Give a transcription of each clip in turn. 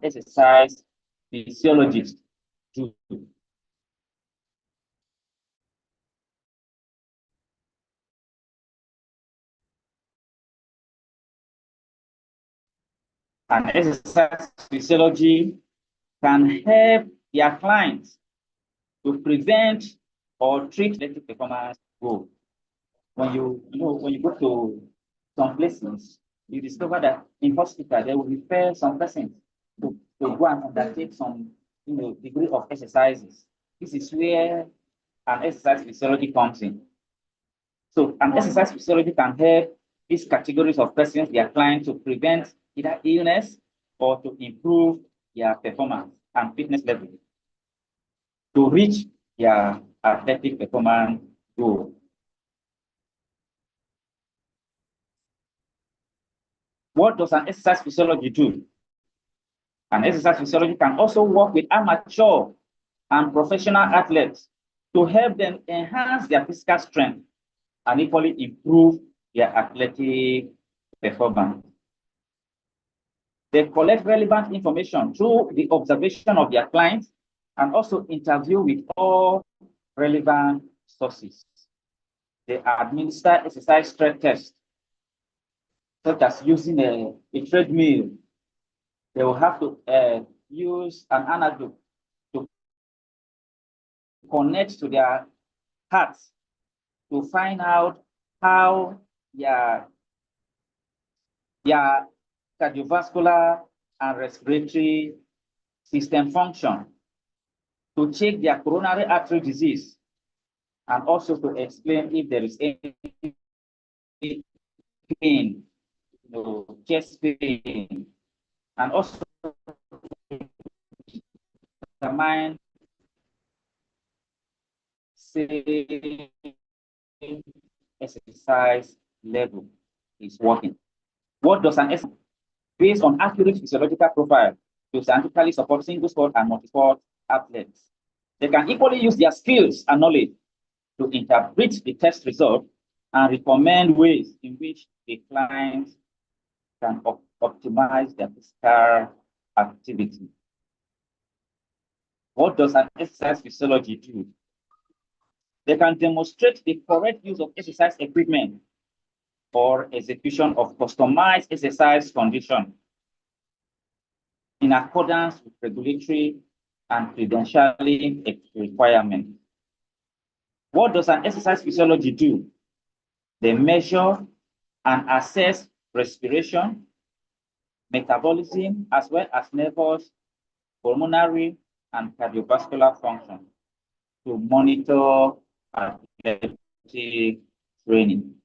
exercise physiologists do? And exercise physiology can help their clients to prevent or treat athletic performance goals. When when you go to some places, you discover that in hospital they will refer some persons to go and undertake some degree of exercises. This is where an exercise physiology comes in. So an exercise physiology can help these categories of persons, their clients, to prevent either illness or to improve their performance and fitness level to reach their athletic performance goal. What does an exercise physiology do? An exercise physiology can also work with amateur and professional athletes to help them enhance their physical strength and equally improve their athletic performance. They collect relevant information through the observation of their clients and also interview with all relevant sources. They administer exercise strength tests, such as using a treadmill. They will have to use an antidote to connect to their hearts to find out how their cardiovascular and respiratory system function, to check their coronary artery disease, and also to explain if there is any pain, chest pain, and also the mind say exercise level is working. What does an exercise based on accurate physiological profile to scientifically support single sport and multi-sport athletes? They can equally use their skills and knowledge to interpret the test result and recommend ways in which the client can optimize their physical activity. What does an exercise physiology do? They can demonstrate the correct use of exercise equipment or execution of customized exercise conditions in accordance with regulatory and credentialing requirements. What does an exercise physiology do? They measure and assess respiration, metabolism, as well as nervous, pulmonary, and cardiovascular function to monitor athletic training.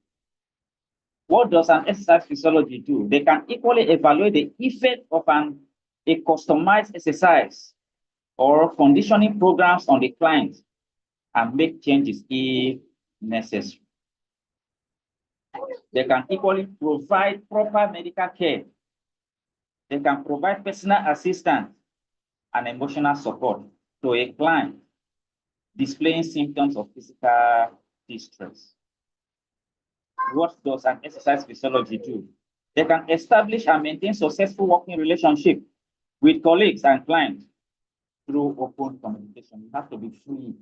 What does an exercise physiology do? They can equally evaluate the effect of a customized exercise or conditioning programs on the client and make changes if necessary. They can equally provide proper medical care. They can provide personal assistance and emotional support to a client displaying symptoms of physical distress. What does an exercise physiology do? They can establish and maintain successful working relationship with colleagues and clients through open communication. You have to be free.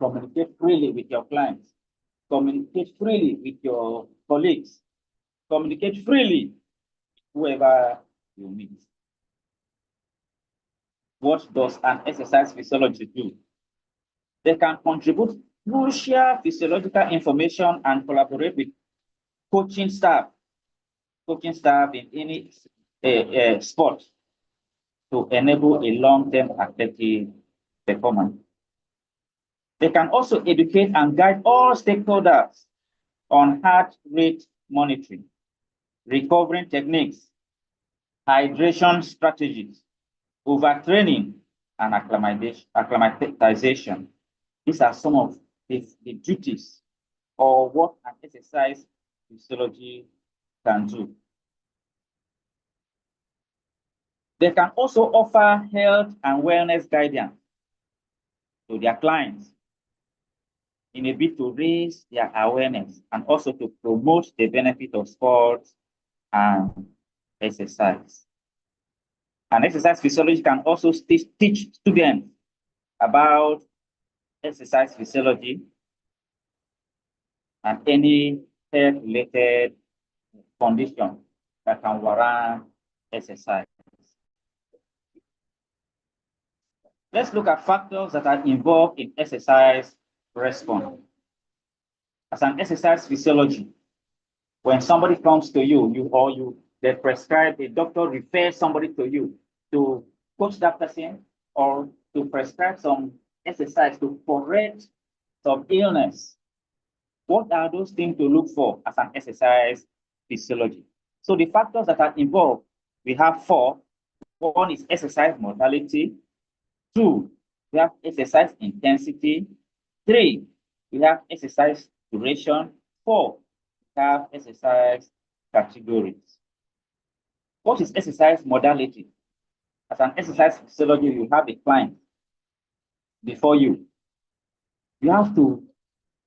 Communicate freely with your clients. Communicate freely with your colleagues. Communicate freely with whoever you meet. What does an exercise physiology do? They can contribute crucial physiological information and collaborate with coaching staff in any sport to enable a long-term athletic performance. They can also educate and guide all stakeholders on heart rate monitoring, recovering techniques, hydration strategies, overtraining, and acclimatization. These are some of the duties or what an exercise physiology can do. They can also offer health and wellness guidance to their clients in a bid to raise their awareness and also to promote the benefit of sports and exercise. And exercise physiology can also teach students about exercise physiology and any health-related condition that can warrant exercise. Let's look at factors that are involved in exercise response. As an exercise physiology, when somebody comes to you, they prescribe, a doctor refers somebody to you to coach that person or to prescribe some exercise to correct some illness. What are those things to look for as an exercise physiology? So the factors that are involved, we have 4. One is exercise modality. 2, we have exercise intensity. 3, we have exercise duration. 4, we have exercise categories. What is exercise modality? As an exercise physiology, you have a client before you. You have to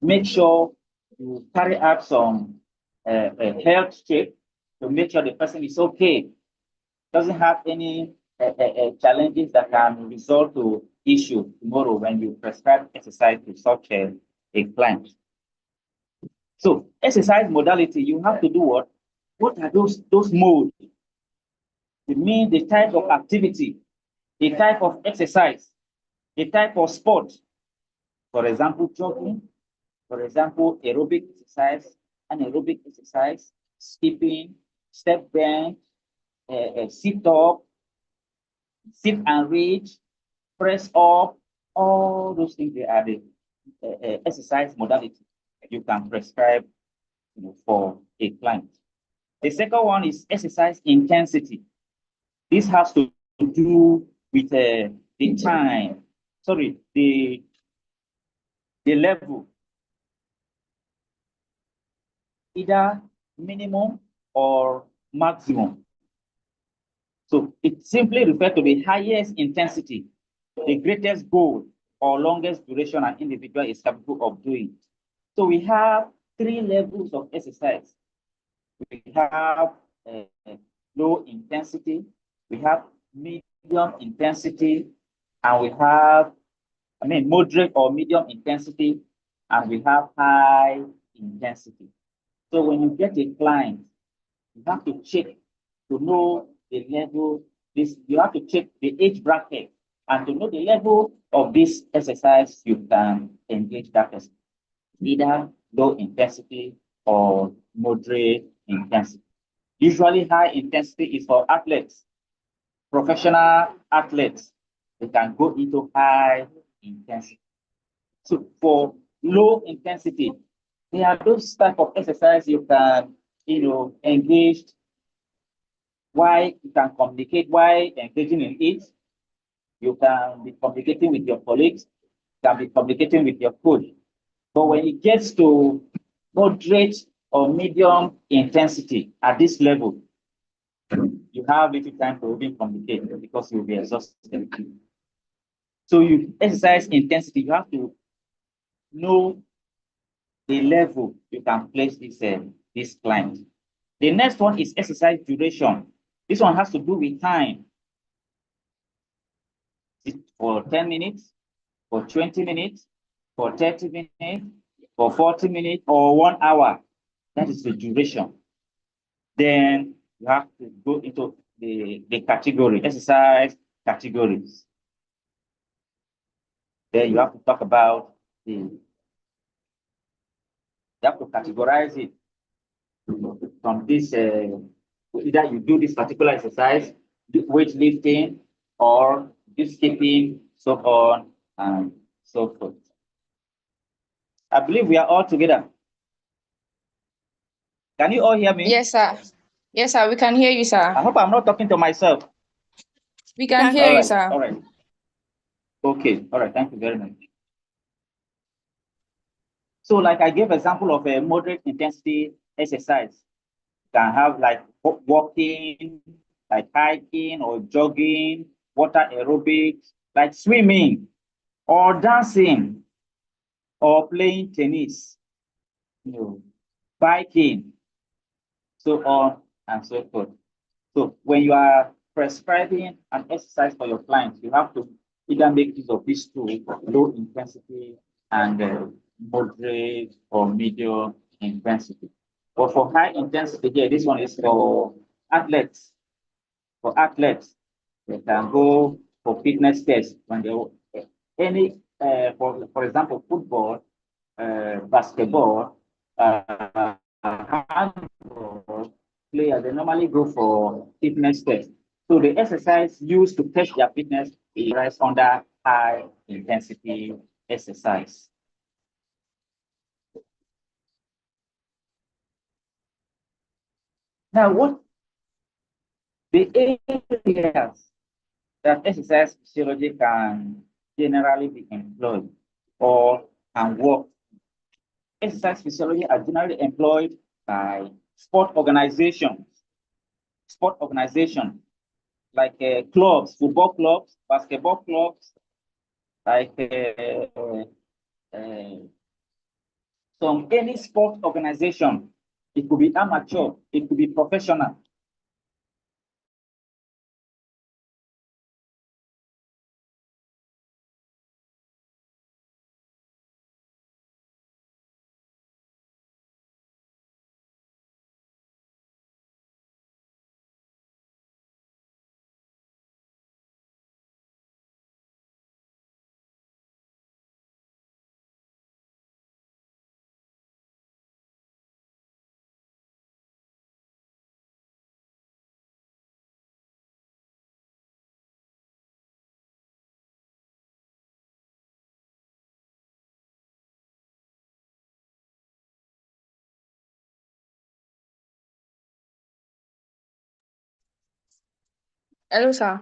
make sure you carry out some health check to make sure the person is okay, doesn't have any challenges that can result to issue tomorrow when you prescribe exercise to such a client. So exercise modality, you have to do what? What are those modes? It means the type of activity, the type of exercise, the type of sport. For example, jogging, for example, aerobic exercise, anaerobic exercise, skipping, step bench, sit up, sit and reach, press up, all those things, they are the exercise modality you can prescribe for a client. The second one is exercise intensity. This has to do with the time, sorry, the level, either minimum or maximum. So it simply refers to the highest intensity, the greatest goal or longest duration an individual is capable of doing. So we have 3 levels of exercise. We have low intensity, we have medium intensity, and we have, moderate or medium intensity, and we have high intensity. So when you get a client, you have to check to know the level, you have to check the age bracket and to know the level of this exercise you can engage that person, either low intensity or moderate intensity. Usually high intensity is for athletes, professional athletes. They can go into high intensity. So for low intensity, there are those type of exercise you can, engage. Why you can communicate while engaging in it. You can be communicating with your colleagues, you can be communicating with your coach. But when it gets to moderate or medium intensity at this level, you have little time to even communicate because you'll be exhausted. So you exercise intensity, you have to know the level you can place this client. The next one is exercise duration. This one has to do with time. For 10 minutes, for 20 minutes, for 30 minutes, for 40 minutes, or 1 hour. That is the duration. Then you have to go into the category, exercise categories. Then you have to talk about you have to categorize it from this, either you do this particular exercise, weightlifting, or this skipping, so on and so forth. I believe we are all together. Can you all hear me? Yes, sir. Yes, sir. We can hear you, sir. I hope I'm not talking to myself. We can hear you, sir. All right. Okay. All right. Thank you very much. So, like I gave example of a moderate intensity exercise. You can have like walking, like hiking or jogging, water aerobics, like swimming or dancing or playing tennis, biking, so on and so forth. So when you are prescribing an exercise for your clients, you have to either make use of these two, low intensity and moderate or medium intensity. But for high intensity here, this one is for athletes. For athletes, they can go for fitness tests when they any for example football, basketball, handball players, they normally go for fitness tests. So the exercise used to test their fitness is under high intensity exercise. Now, what the areas that exercise physiology can generally be employed or can work. Exercise physiology are generally employed by sport organizations like clubs, football clubs, basketball clubs, like any sport organization. It could be amateur, it could be professional. Hello, sir.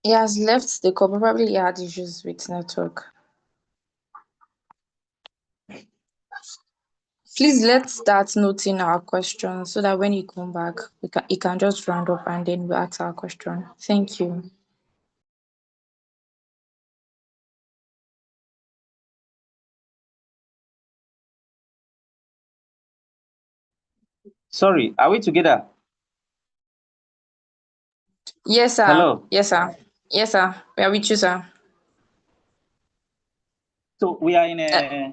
He has left the call. Probably he had issues with network. Please let's start noting our questions so that when you come back, you can just round up and then we'll ask our question. Thank you. Sorry, are we together? Yes, sir. Hello. Yes, sir. Yes, sir. We are with you, sir. So we are in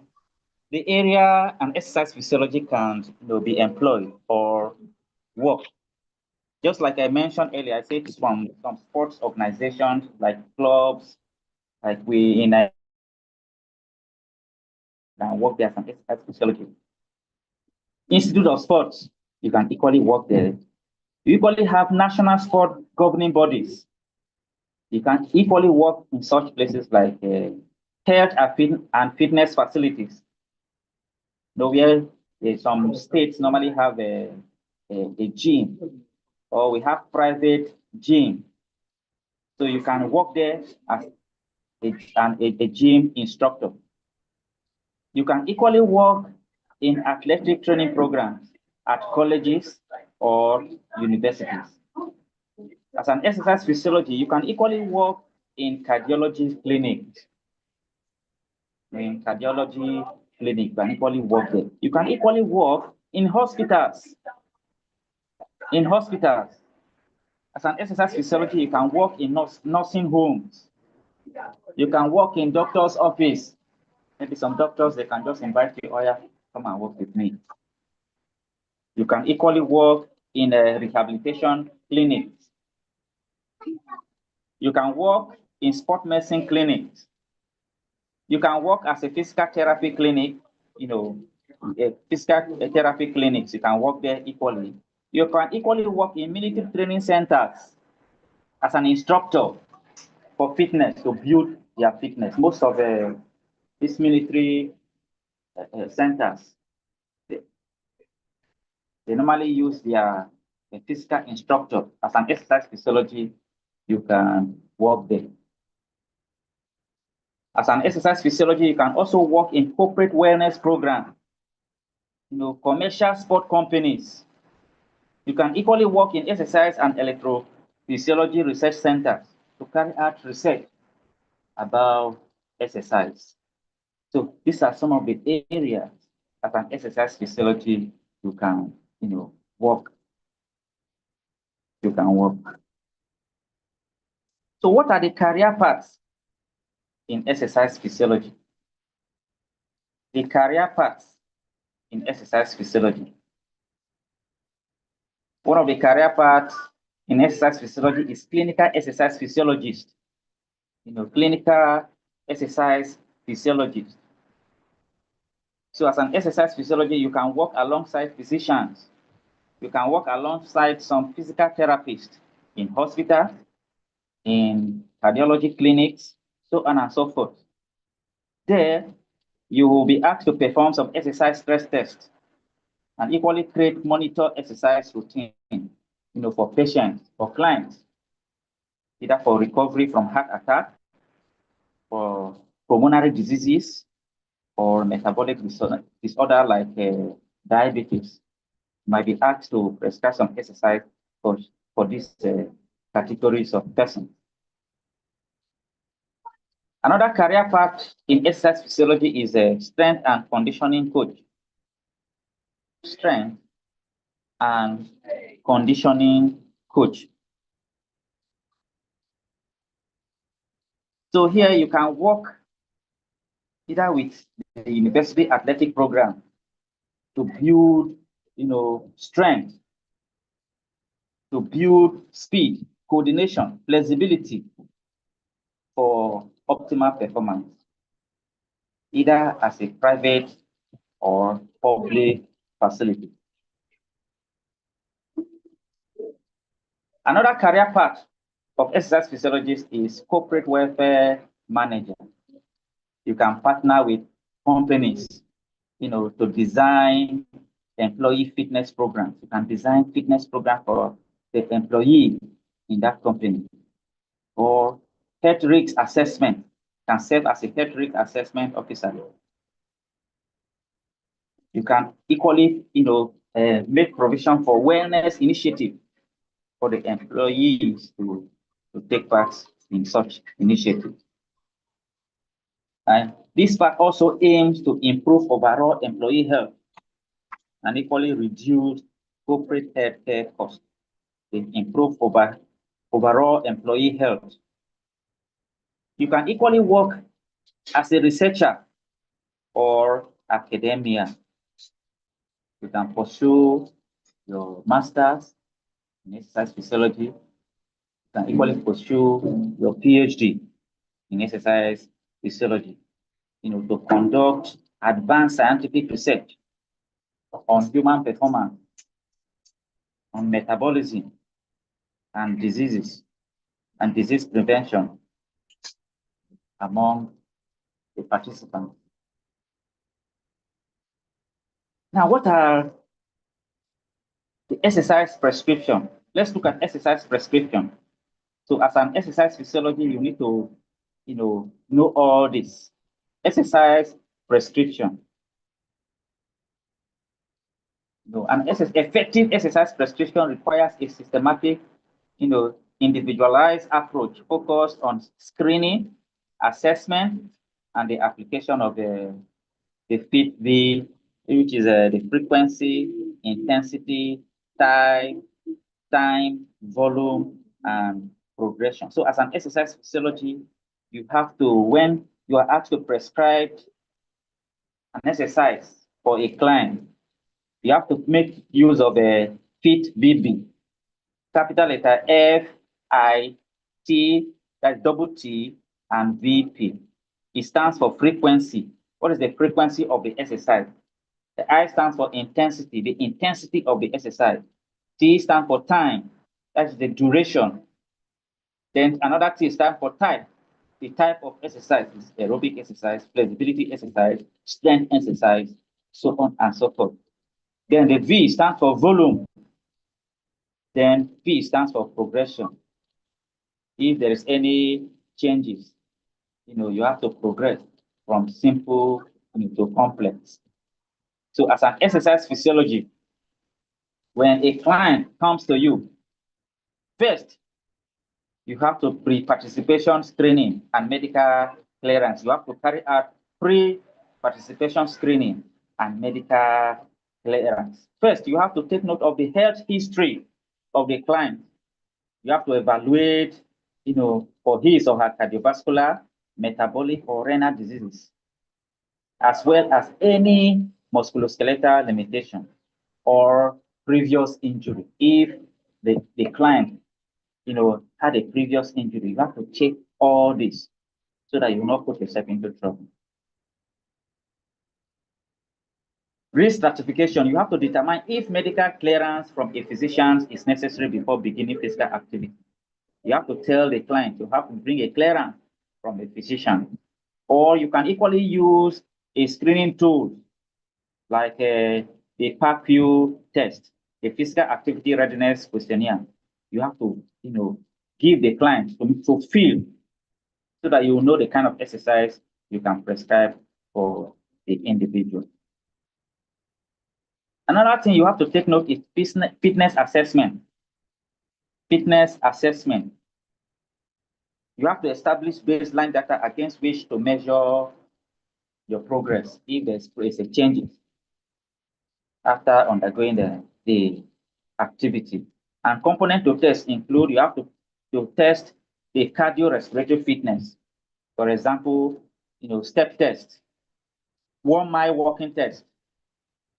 the area and exercise physiology can be employed or work. Just like I mentioned earlier, I said it's from some sports organizations like clubs, like we in a can work there as an exercise physiology. Institute of Sports, you can equally work there. You equally have national sport governing bodies. You can equally work in such places like health and fitness facilities. Where some states normally have a gym, or we have private gym. So you can work there as a gym instructor. You can equally work in athletic training programs at colleges or universities. As an exercise physiology, you can equally work in cardiology clinics. In cardiology clinic, you can equally work there. You can equally work in hospitals. In hospitals, as an exercise physiology, you can work in nursing homes. You can work in doctor's office. Maybe some doctors, they can just invite you, oh yeah, come and work with me. You can equally work in a rehabilitation clinic. You can work in sport medicine clinics. You can work as a physical therapy clinic, physical therapy clinics. You can work there equally. You can equally work in military training centers as an instructor for fitness, to build their fitness. Most of these military centers, they normally use their physical instructor as an exercise physiology. You can work there. As an exercise physiology, you can also work in corporate wellness program. commercial sport companies. You can equally work in exercise and electrophysiology research centers to carry out research about exercise. So these are some of the areas as an exercise physiology you can, work. You can work. So what are the career paths in exercise physiology? The career paths in exercise physiology. One of the career paths in exercise physiology is clinical exercise physiologist. Clinical exercise physiologist. So as an exercise physiologist, you can work alongside physicians. You can work alongside some physical therapists in hospitals, in cardiology clinics, so on and so forth. There, you will be asked to perform some exercise stress tests and equally create monitor exercise routine, for patients, for clients, either for recovery from heart attack, for pulmonary diseases, or metabolic disorder like diabetes. Might be asked to prescribe some exercise for these categories of persons. Another career path in exercise physiology is a strength and conditioning coach. Strength and conditioning coach. So here you can work either with the university athletic program to build, strength, to build speed, coordination, flexibility for optimal performance, either as a private or public facility. Another career path of exercise physiologist is corporate welfare manager. You can partner with companies, to design employee fitness programs. You can design fitness program for the employee in that company. Or health risk assessment, can serve as a health risk assessment officer. You can equally, make provision for wellness initiative for the employees to take part in such initiatives. And this part also aims to improve overall employee health and equally reduce corporate healthcare costs. They improve overall employee health. You can equally work as a researcher or academia. You can pursue your master's in exercise physiology. You can equally pursue your PhD in exercise physiology, to conduct advanced scientific research on human performance, on metabolism and diseases and disease prevention among the participants. Now, what are the exercise prescription? Let's look at exercise prescription. So as an exercise physiology, you need to, know all this. Exercise prescription. An effective exercise prescription requires a systematic, individualized approach focused on screening, assessment, and the application of the FitV, which is the frequency, intensity, time, volume, and progression. So as an exercise physiology, you have to, when you are asked to prescribe an exercise for a client, you have to make use of a FitVB, capital letter F-I-T, that's double T, and VP. It stands for frequency. What is the frequency of the exercise? The I stands for intensity, the intensity of the exercise. T stands for time, that's the duration. Then another T stands for type. The type of exercise is aerobic exercise, flexibility exercise, strength exercise, so on and so forth. Then the V stands for volume. Then P stands for progression. If there is any changes, you have to progress from simple to complex. So as an exercise physiology, when a client comes to you, first, you have to pre-participation screening and medical clearance. You have to carry out pre-participation screening and medical clearance. First, you have to take note of the health history of the client. You have to evaluate, for his or her cardiovascular, metabolic, or renal diseases, as well as any musculoskeletal limitation or previous injury. If the client, had a previous injury, you have to check all this so that you will not put yourself into trouble. Risk stratification, you have to determine if medical clearance from a physician is necessary before beginning physical activity. You have to tell the client you have to bring a clearance from a physician. Or you can equally use a screening tool like a PHYSIOLOgy test, a physical activity readiness questionnaire. You have to, give the client to feel so that you know the kind of exercise you can prescribe for the individual. Another thing you have to take note is fitness assessment. Fitness assessment. You have to establish baseline data against which to measure your progress if there's a change after undergoing the activity. And component to test include you have to test the cardiorespiratory fitness. For example, step test, 1 mile walking test.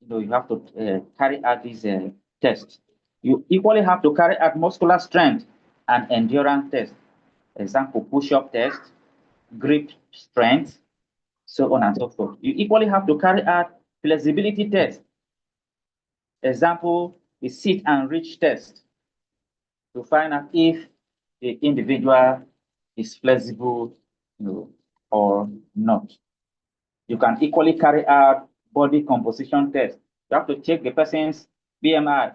You have to carry out these tests. You equally have to carry out muscular strength and endurance test. Example, push-up test, grip strength, so on and so forth. You equally have to carry out flexibility test. Example, the sit and reach test to find out if the individual is flexible, or not. You can equally carry out body composition test. You have to check the person's BMI,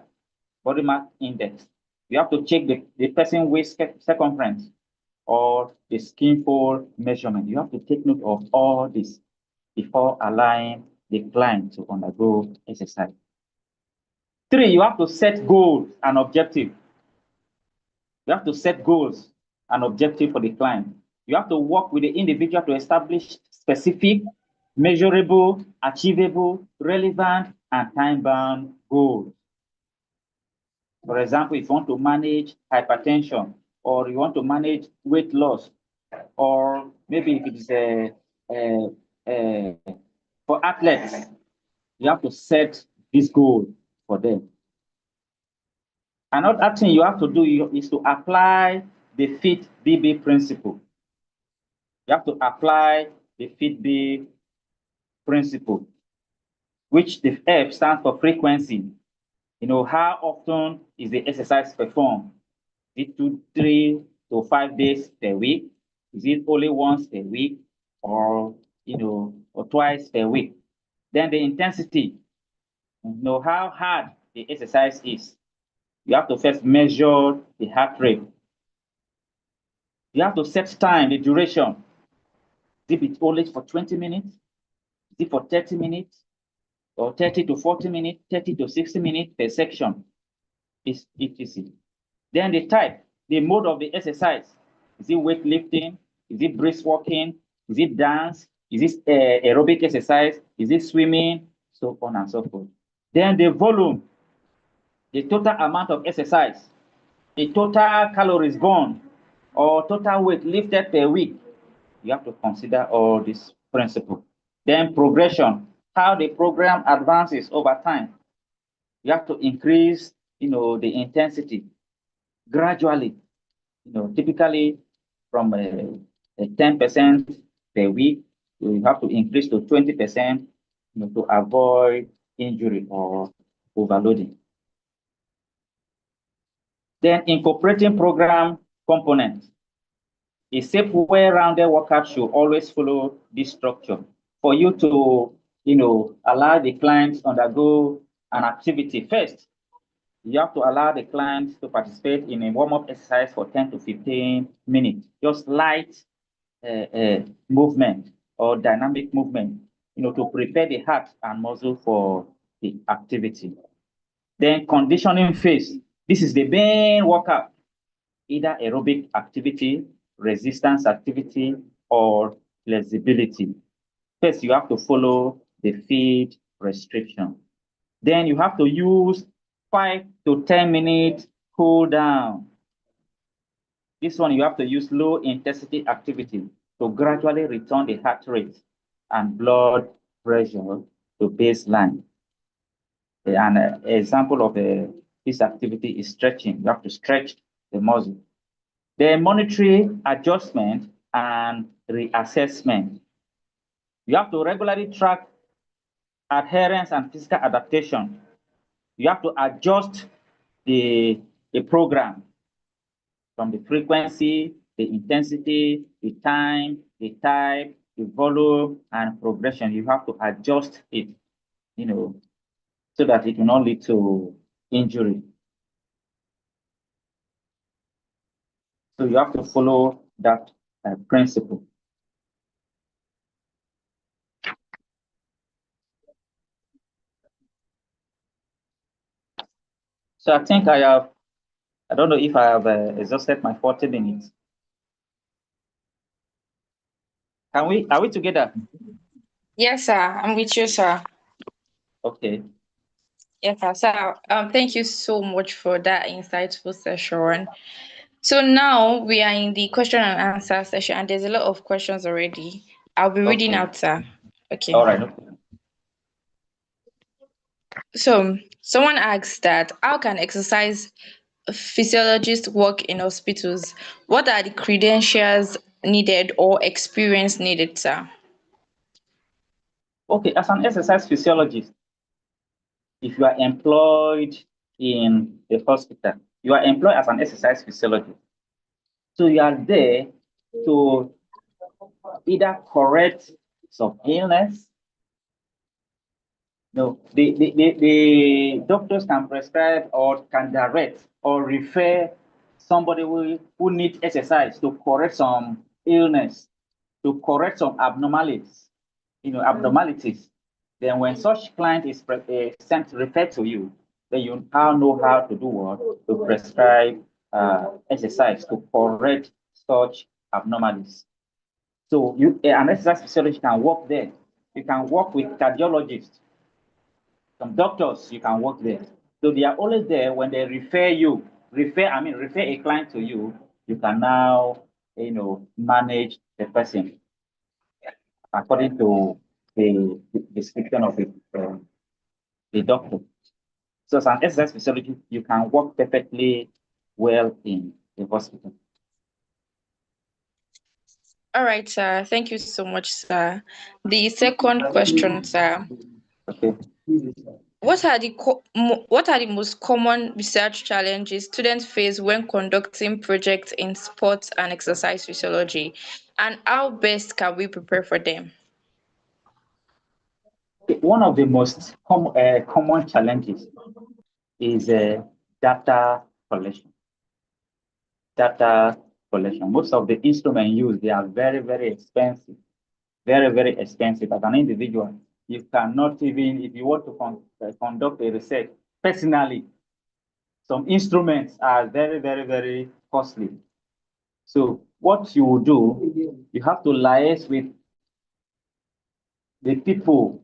body mass index. You have to check the person's waist circumference or the skin fold measurement. You have to take note of all this before allowing the client to undergo exercise. 3, you have to set goals and objectives. You have to set goals and objectives for the client. You have to work with the individual to establish specific, measurable, achievable, relevant, and time-bound goals. For example, if you want to manage hypertension, or you want to manage weight loss, or maybe if it is for athletes, you have to set this goal for them. Another thing you have to do is to apply the FIT-BB principle. You have to apply the FIT-B principle, which the F stands for frequency. How often is the exercise performed? Is it 2, 3 to 5 days per week? Is it only once per week, or or twice per week? Then the intensity. How hard the exercise is. You have to first measure the heart rate. You have to set time, the duration. Is it only for 20 minutes? Is it for 30 minutes? Or 30 to 40 minutes, 30 to 60 minutes per section? It's easy. Then the type, the mode of the exercise. Is it weightlifting? Is it brisk walking? Is it dance? Is it aerobic exercise? Is it swimming? So on and so forth. Then the volume, the total amount of exercise, the total calories burned, or total weight lifted per week. You have to consider all these principles. Then progression, how the program advances over time. You have to increase, the intensity gradually. Typically from 10% per week, you have to increase to 20%, to avoid injury or overloading. Then incorporating program components. A safe, well-rounded workout should always follow this structure. For you to, allow the clients undergo an activity first, you have to allow the clients to participate in a warm-up exercise for 10 to 15 minutes, just light movement or dynamic movement. to prepare the heart and muscle for the activity. Then conditioning phase. This is the main workout, either aerobic activity, resistance activity, or flexibility. First, you have to follow the feed restriction. Then you have to use 5 to 10 minutes cool down. This one, you have to use low intensity activity to gradually return the heart rate and blood pressure to baseline. An example of this activity is stretching. You have to stretch the muscle. The monetary adjustment and reassessment. You have to regularly track adherence and physical adaptation. You have to adjust the program from the frequency, the intensity, the time, the type, the volume, and progression. You have to adjust it, so that it will not lead to injury. So you have to follow that principle. So I think I don't know if I have exhausted my 40 minutes. Are we together? Yes, sir. I'm with you, sir. Okay. Yes, sir. So, thank you so much for that insightful session. So now we are in the question and answer session, and there's a lot of questions already. I'll be reading Okay. out, sir. Okay. All right. Okay. So someone asks that how can exercise physiologists work in hospitals? What are the credentials needed or experience needed, sir? Okay, as an exercise physiologist, if you are employed in the hospital, you are employed as an exercise physiologist. So you are there to either correct some illness. No, the doctors can prescribe or can direct or refer somebody who needs exercise to correct some illness, to correct some abnormalities. Then when such client is sent referred to you, then you now know how to do what? To prescribe exercise to correct such abnormalities. So an exercise physiologist can work there. You can work with cardiologists, some doctors, you can work there. So they are always there when they refer a client to you, you can now, manage the person according to the description of the doctor. So as an exercise physiologist, you can work perfectly well in the hospital. All right, sir. Thank you so much, sir. The second question, sir. Okay. What are the most common research challenges students face when conducting projects in sports and exercise physiology, and how best can we prepare for them? One of the most common challenges is data collection. Data collection. Most of the instruments used, they are very, very expensive. Very, very expensive. As an individual, you cannot even, if you want to conduct a research personally, some instruments are very, very, very costly. So what you will do, you have to liaise with the people,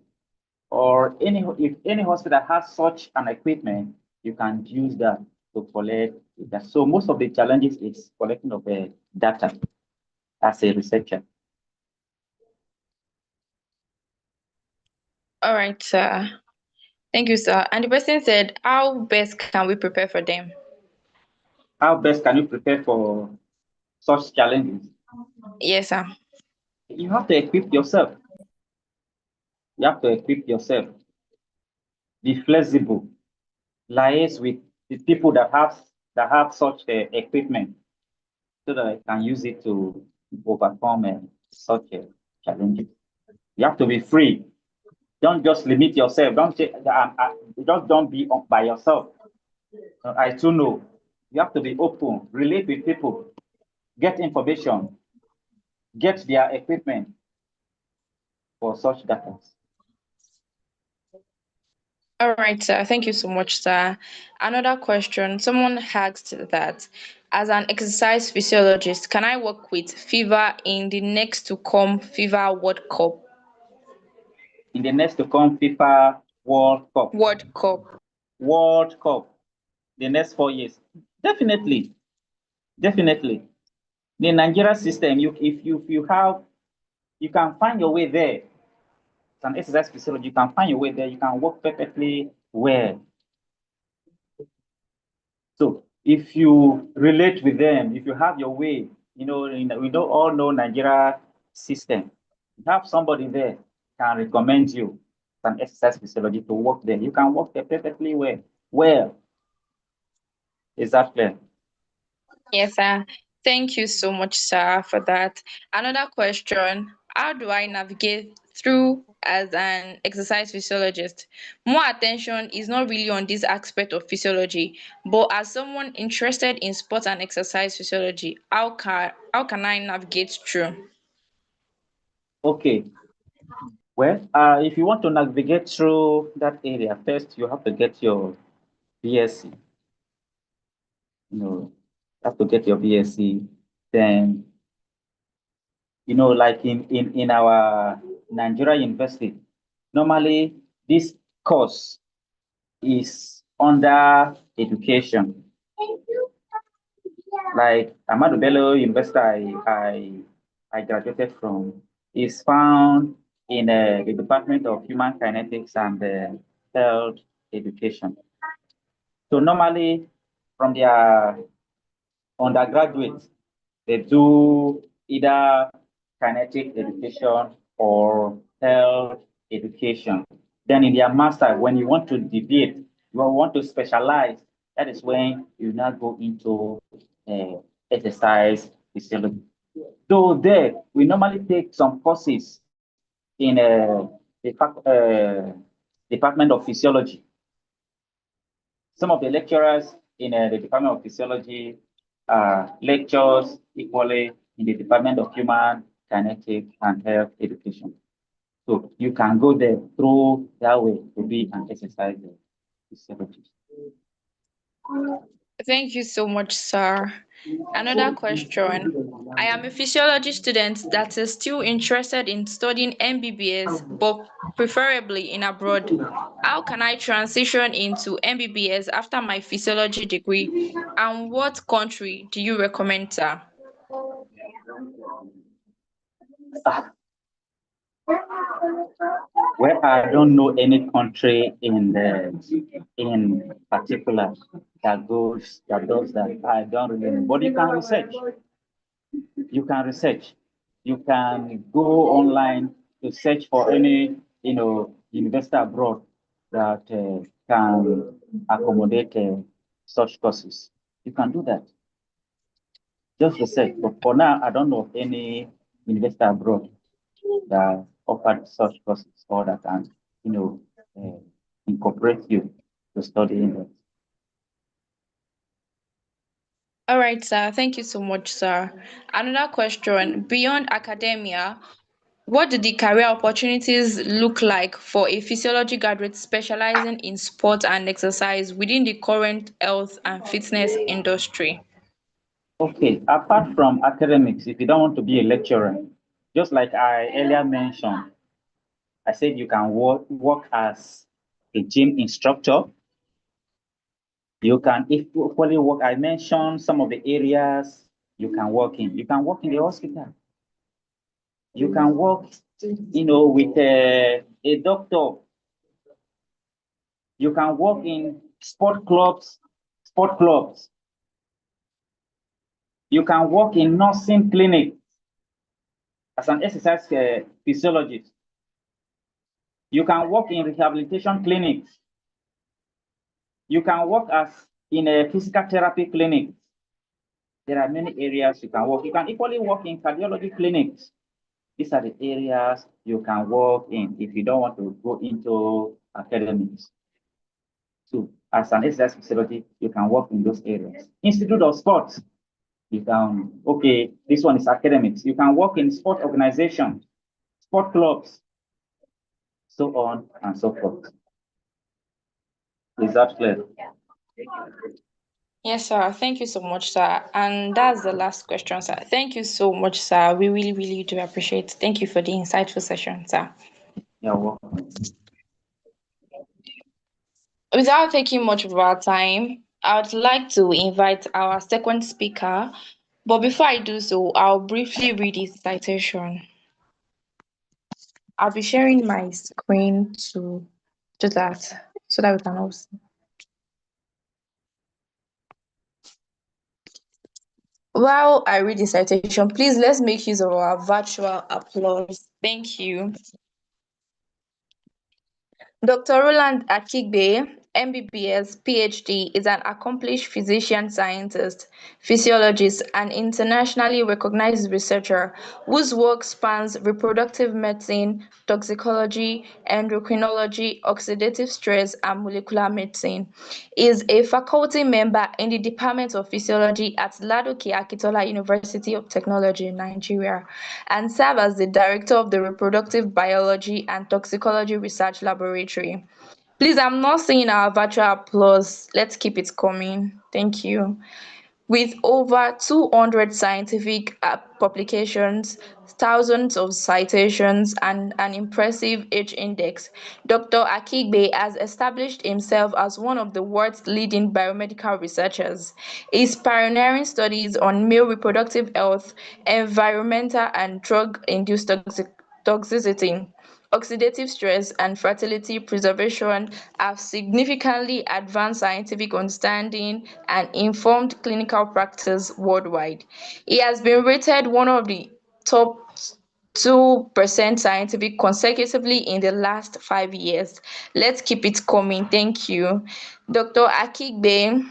or if any hospital has such an equipment, you can use that to collect data. So most of the challenges is collecting of the data as a researcher. All right, sir. Thank you, sir. And the person said, how best can we prepare for them? How best can you prepare for such challenges? Yes, sir. You have to equip yourself. You have to equip yourself. Be flexible. Liaise with the people that have such equipment, so that I can use it to overcome such challenges. You have to be free. Don't just limit yourself. Don't say just don't be by yourself. I too know. You have to be open. Relate with people. Get information. Get their equipment for such data. All right, sir. Thank you so much, sir. Another question. Someone asked that as an exercise physiologist, can I work with fever in the next to come FIFA World Cup? In the next to come FIFA World Cup. World Cup. World Cup. The next 4 years. Definitely. Definitely. The Nigeria system, if you have, you can find your way there. It's an exercise physiology, you can find your way there, you can work perfectly well. So if you relate with them, if you have your way, we don't all know Nigeria system. You have somebody there can recommend you some exercise physiology to work there. You can work there perfectly well. Well, is that clear? Yes, sir. Thank you so much, sir, for that. Another question. How do I navigate through as an exercise physiologist? More attention is not really on this aspect of physiology, but as someone interested in sports and exercise physiology, how can I navigate through? Okay. Well, if you want to navigate through that area, first you have to get your BSc. You have to get your BSc. Then, like in our Nigeria university, normally this course is under education. Like Ahmadu Bello University, I graduated from, is found in the Department of Human Kinetics and Health Education. So normally from their undergraduates, they do either kinetic education or health education. Then in their master, when you want to deviate, you want to specialize, that is when you now go into exercise physiology. So there, we normally take some courses in Department of Physiology. Some of the lecturers in the Department of Physiology lectures equally in the Department of Human Kinetics and Health Education. So you can go there through that way to be an exercise physiologist. Thank you so much, sir. Another question. I am a physiology student that is still interested in studying MBBS, but preferably in abroad. How can I transition into MBBS after my physiology degree? And what country do you recommend, sir? Ah, well, I don't know any country in particular that does that. I don't really know, but you can research. You can research. You can go online to search for any, university abroad that can accommodate such courses. You can do that. Just research. But for now, I don't know of any university abroad that offered such courses or that can, uh, incorporate you to study in it. All right, sir. Thank you so much, sir. Another question. Beyond academia, what do the career opportunities look like for a physiology graduate specializing in sport and exercise within the current health and fitness industry? Okay, apart from academics, if you don't want to be a lecturer, just like I earlier mentioned, I said you can work as a gym instructor. You can equally work. I mentioned some of the areas you can work in. You can work in the hospital. You can work, with a doctor. You can work in sport clubs. Sport clubs. You can work in nursing clinics as an exercise physiologist. You can work in rehabilitation clinics. You can work as in a physical therapy clinic. There are many areas you can work. You can equally work in cardiology clinics. These are the areas you can work in if you don't want to go into academics. So as an exercise facility, you can work in those areas. Institute of Sports, you can, okay, this one is academics. You can work in sport organizations, sport clubs, so on and so forth. Is that clear? Yes, sir. Thank you so much, sir. And that's the last question, sir. Thank you so much, sir. We really, really do appreciate it. Thank you for the insightful session, sir. You're welcome. Without taking much of our time, I would like to invite our second speaker. But before I do so, I'll briefly read his citation. I'll be sharing my screen to that so that we can all see. While I read the citation, please let's make use of our virtual applause. Thank you. Dr. Roland Akigbe, MBBS, PhD, is an accomplished physician scientist, physiologist, and internationally recognized researcher whose work spans reproductive medicine, toxicology, endocrinology, oxidative stress, and molecular medicine. He is a faculty member in the Department of Physiology at Ladoke Akintola University of Technology in Nigeria and serves as the director of the Reproductive Biology and Toxicology Research Laboratory. Please, I'm not seeing our virtual applause. Let's keep it coming. Thank you. With over 200 scientific publications, thousands of citations, and an impressive age index, Dr. Akigbe has established himself as one of the world's leading biomedical researchers. His pioneering studies on male reproductive health, environmental and drug-induced toxicity, oxidative stress, and fertility preservation have significantly advanced scientific understanding and informed clinical practice worldwide. He has been rated one of the top 2% scientific consecutively in the last 5 years. Let's keep it coming. Thank you. Dr. Akigbe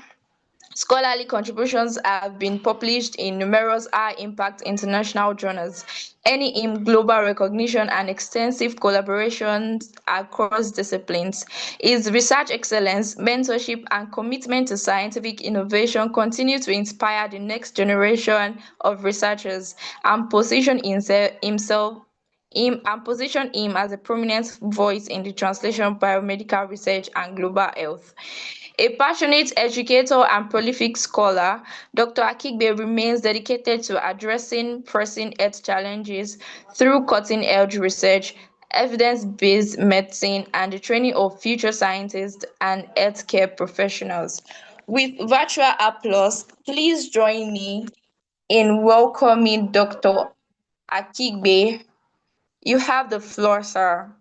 scholarly contributions have been published in numerous high-impact international journals, earning him global recognition and extensive collaborations across disciplines. His research excellence, mentorship, and commitment to scientific innovation continue to inspire the next generation of researchers and position him as a prominent voice in the translation of biomedical research and global health. A passionate educator and prolific scholar, Dr. Akigbe remains dedicated to addressing pressing health challenges through cutting-edge research, evidence-based medicine, and the training of future scientists and healthcare professionals. With virtual applause, please join me in welcoming Dr. Akigbe. You have the floor, sir.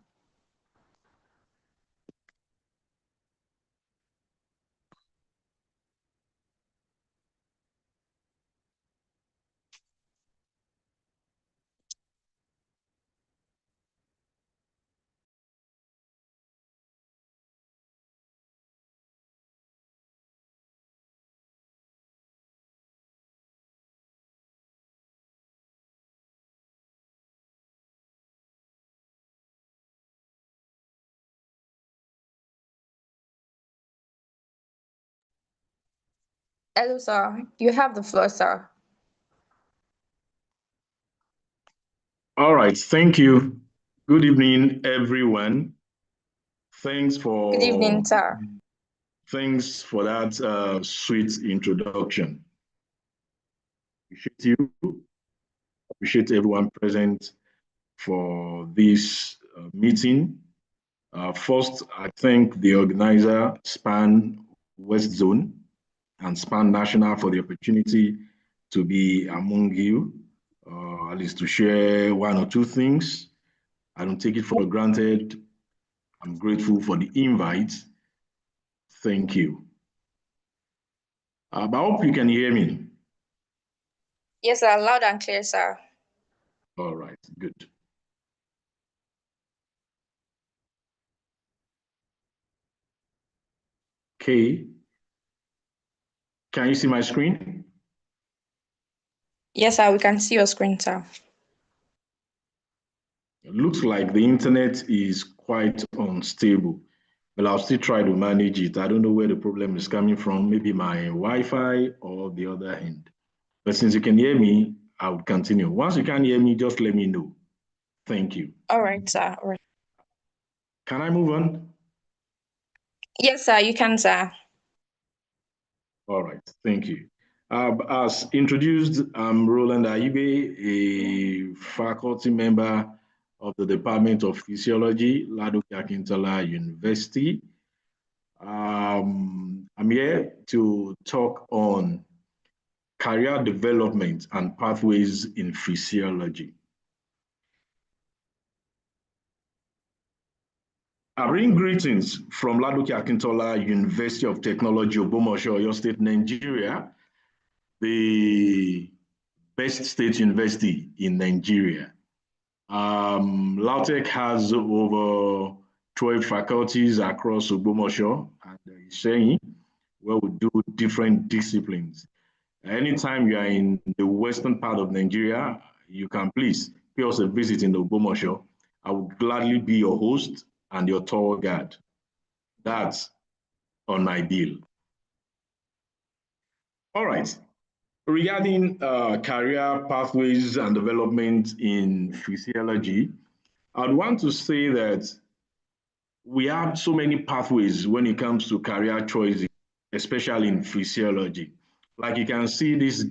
Hello, sir. You have the floor, sir. All right, thank you. Good evening, everyone. Thanks Good evening, sir. that sweet introduction. Appreciate you. Appreciate everyone present for this meeting. First, I thank the organizer, SPAN West Zone and SPAN National, for the opportunity to be among you, at least to share one or two things. I don't take it for granted. I'm grateful for the invite. Thank you. But I hope you can hear me. Yes, sir. Loud and clear, sir. All right, good. Okay. Can you see my screen? Yes, sir. We can see your screen, sir. It looks like the internet is quite unstable, but I'll still try to manage it. I don't know where the problem is coming from, maybe my Wi-Fi or the other end. But since you can hear me, I will continue. Once you can hear me, just let me know. Thank you. All right, sir. All right. Can I move on? Yes, sir, you can, sir. All right, thank you. As introduced, I'm Roland Ayibe, a faculty member of the Department of Physiology, Ladoke Akintola University. I'm here to talk on career development and pathways in physiology. I bring greetings from Ladoke Akintola University of Technology, Ogbomoso, Oyo State, Nigeria, the best state university in Nigeria. LAUTECH has over 12 faculties across Ogbomoso and Iseyin, where we do different disciplines. Anytime you are in the western part of Nigeria, you can please pay us a visit in Ogbomoso. I would gladly be your host and your tour guide. That's on my deal. All right. Regarding career pathways and development in physiology, I'd want to say that we have so many pathways when it comes to career choices, especially in physiology. Like you can see these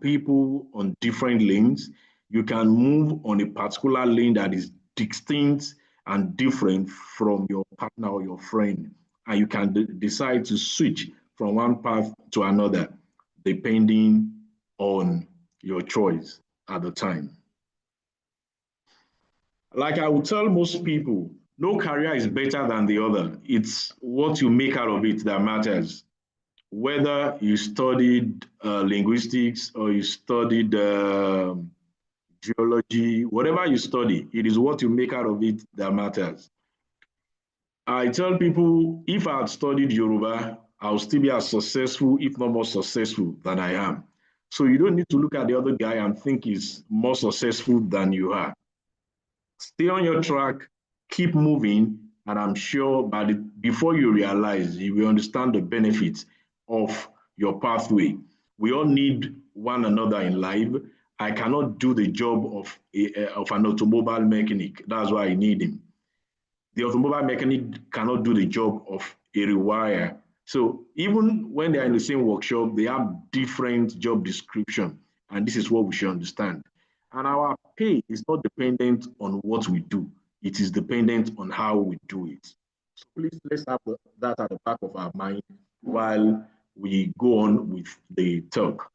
people on different lanes. You can move on a particular lane that is distinct and different from your partner or your friend. And you can decide to switch from one path to another, depending on your choice at the time. Like I would tell most people, no career is better than the other. It's what you make out of it that matters. Whether you studied linguistics or you studied geology, whatever you study, it is what you make out of it that matters. I tell people, if I had studied Yoruba, I'll still be as successful, if not more successful than I am. So you don't need to look at the other guy and think he's more successful than you are. Stay on your track, keep moving, and I'm sure before you realize, you will understand the benefits of your pathway. We all need one another in life. I cannot do the job of an automobile mechanic. That's why I need him. The automobile mechanic cannot do the job of a rewire. So even when they're in the same workshop, they have different job description. And this is what we should understand. And our pay is not dependent on what we do. It is dependent on how we do it. So please, let's have that at the back of our mind while we go on with the talk.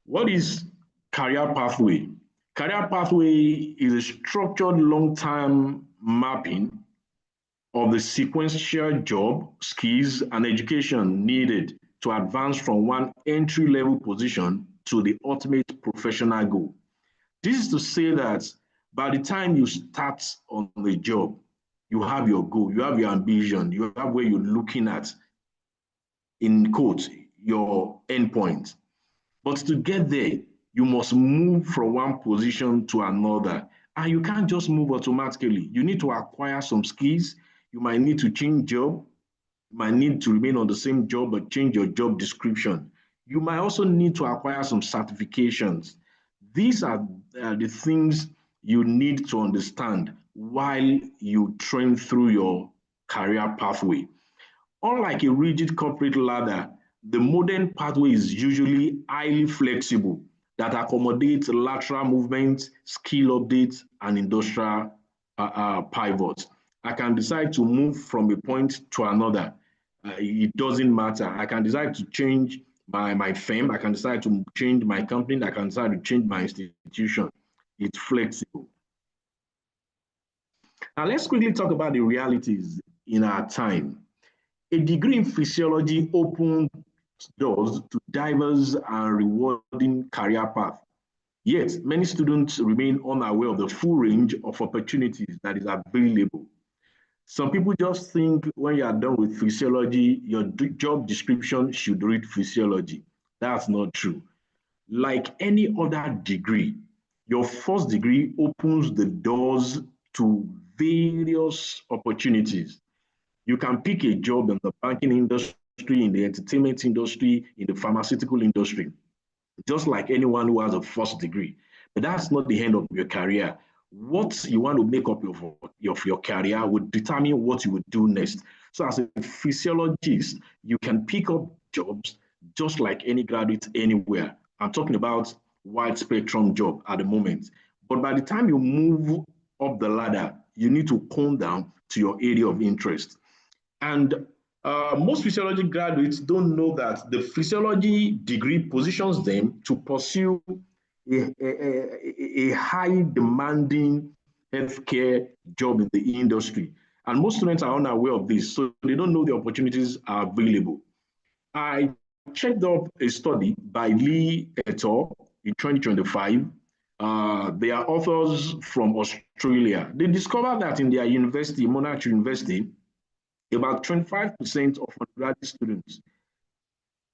What is career pathway? Career pathway is a structured long-term mapping of the sequential job, skills, and education needed to advance from one entry-level position to the ultimate professional goal. This is to say that by the time you start on the job, you have your goal, you have your ambition, you have where you're looking at, in quotes, your endpoint. But to get there, you must move from one position to another. And you can't just move automatically. You need to acquire some skills. You might need to change job. You might need to remain on the same job, but change your job description. You might also need to acquire some certifications. These are the things you need to understand while you train through your career pathway. Unlike a rigid corporate ladder, the modern pathway is usually highly flexible that accommodates lateral movements, skill updates, and industrial pivots. I can decide to move from a point to another. It doesn't matter. I can decide to change my firm. I can decide to change my company. I can decide to change my institution. It's flexible. Now let's quickly talk about the realities in our time. A degree in physiology opens doors to diverse and rewarding career paths. Yet, many students remain unaware of the full range of opportunities that is available. Some people just think when you are done with physiology, your job description should read physiology. That's not true. Like any other degree, your first degree opens the doors to various opportunities. You can pick a job in the banking industry, in the entertainment industry, in the pharmaceutical industry, just like anyone who has a first degree. But that's not the end of your career. what you want to make up of your career would determine what you would do next. So as a physiologist, you can pick up jobs just like any graduate anywhere. I'm talking about wide spectrum job at the moment. But by the time you move up the ladder, you need to come down to your area of interest. And most physiology graduates don't know that the physiology degree positions them to pursue a high demanding healthcare job in the industry. And most students are unaware of this, so they don't know the opportunities are available. I checked up a study by Lee et al. In 2025. They are authors from Australia. They discovered that in their university, Monash University, about 25% of undergraduate students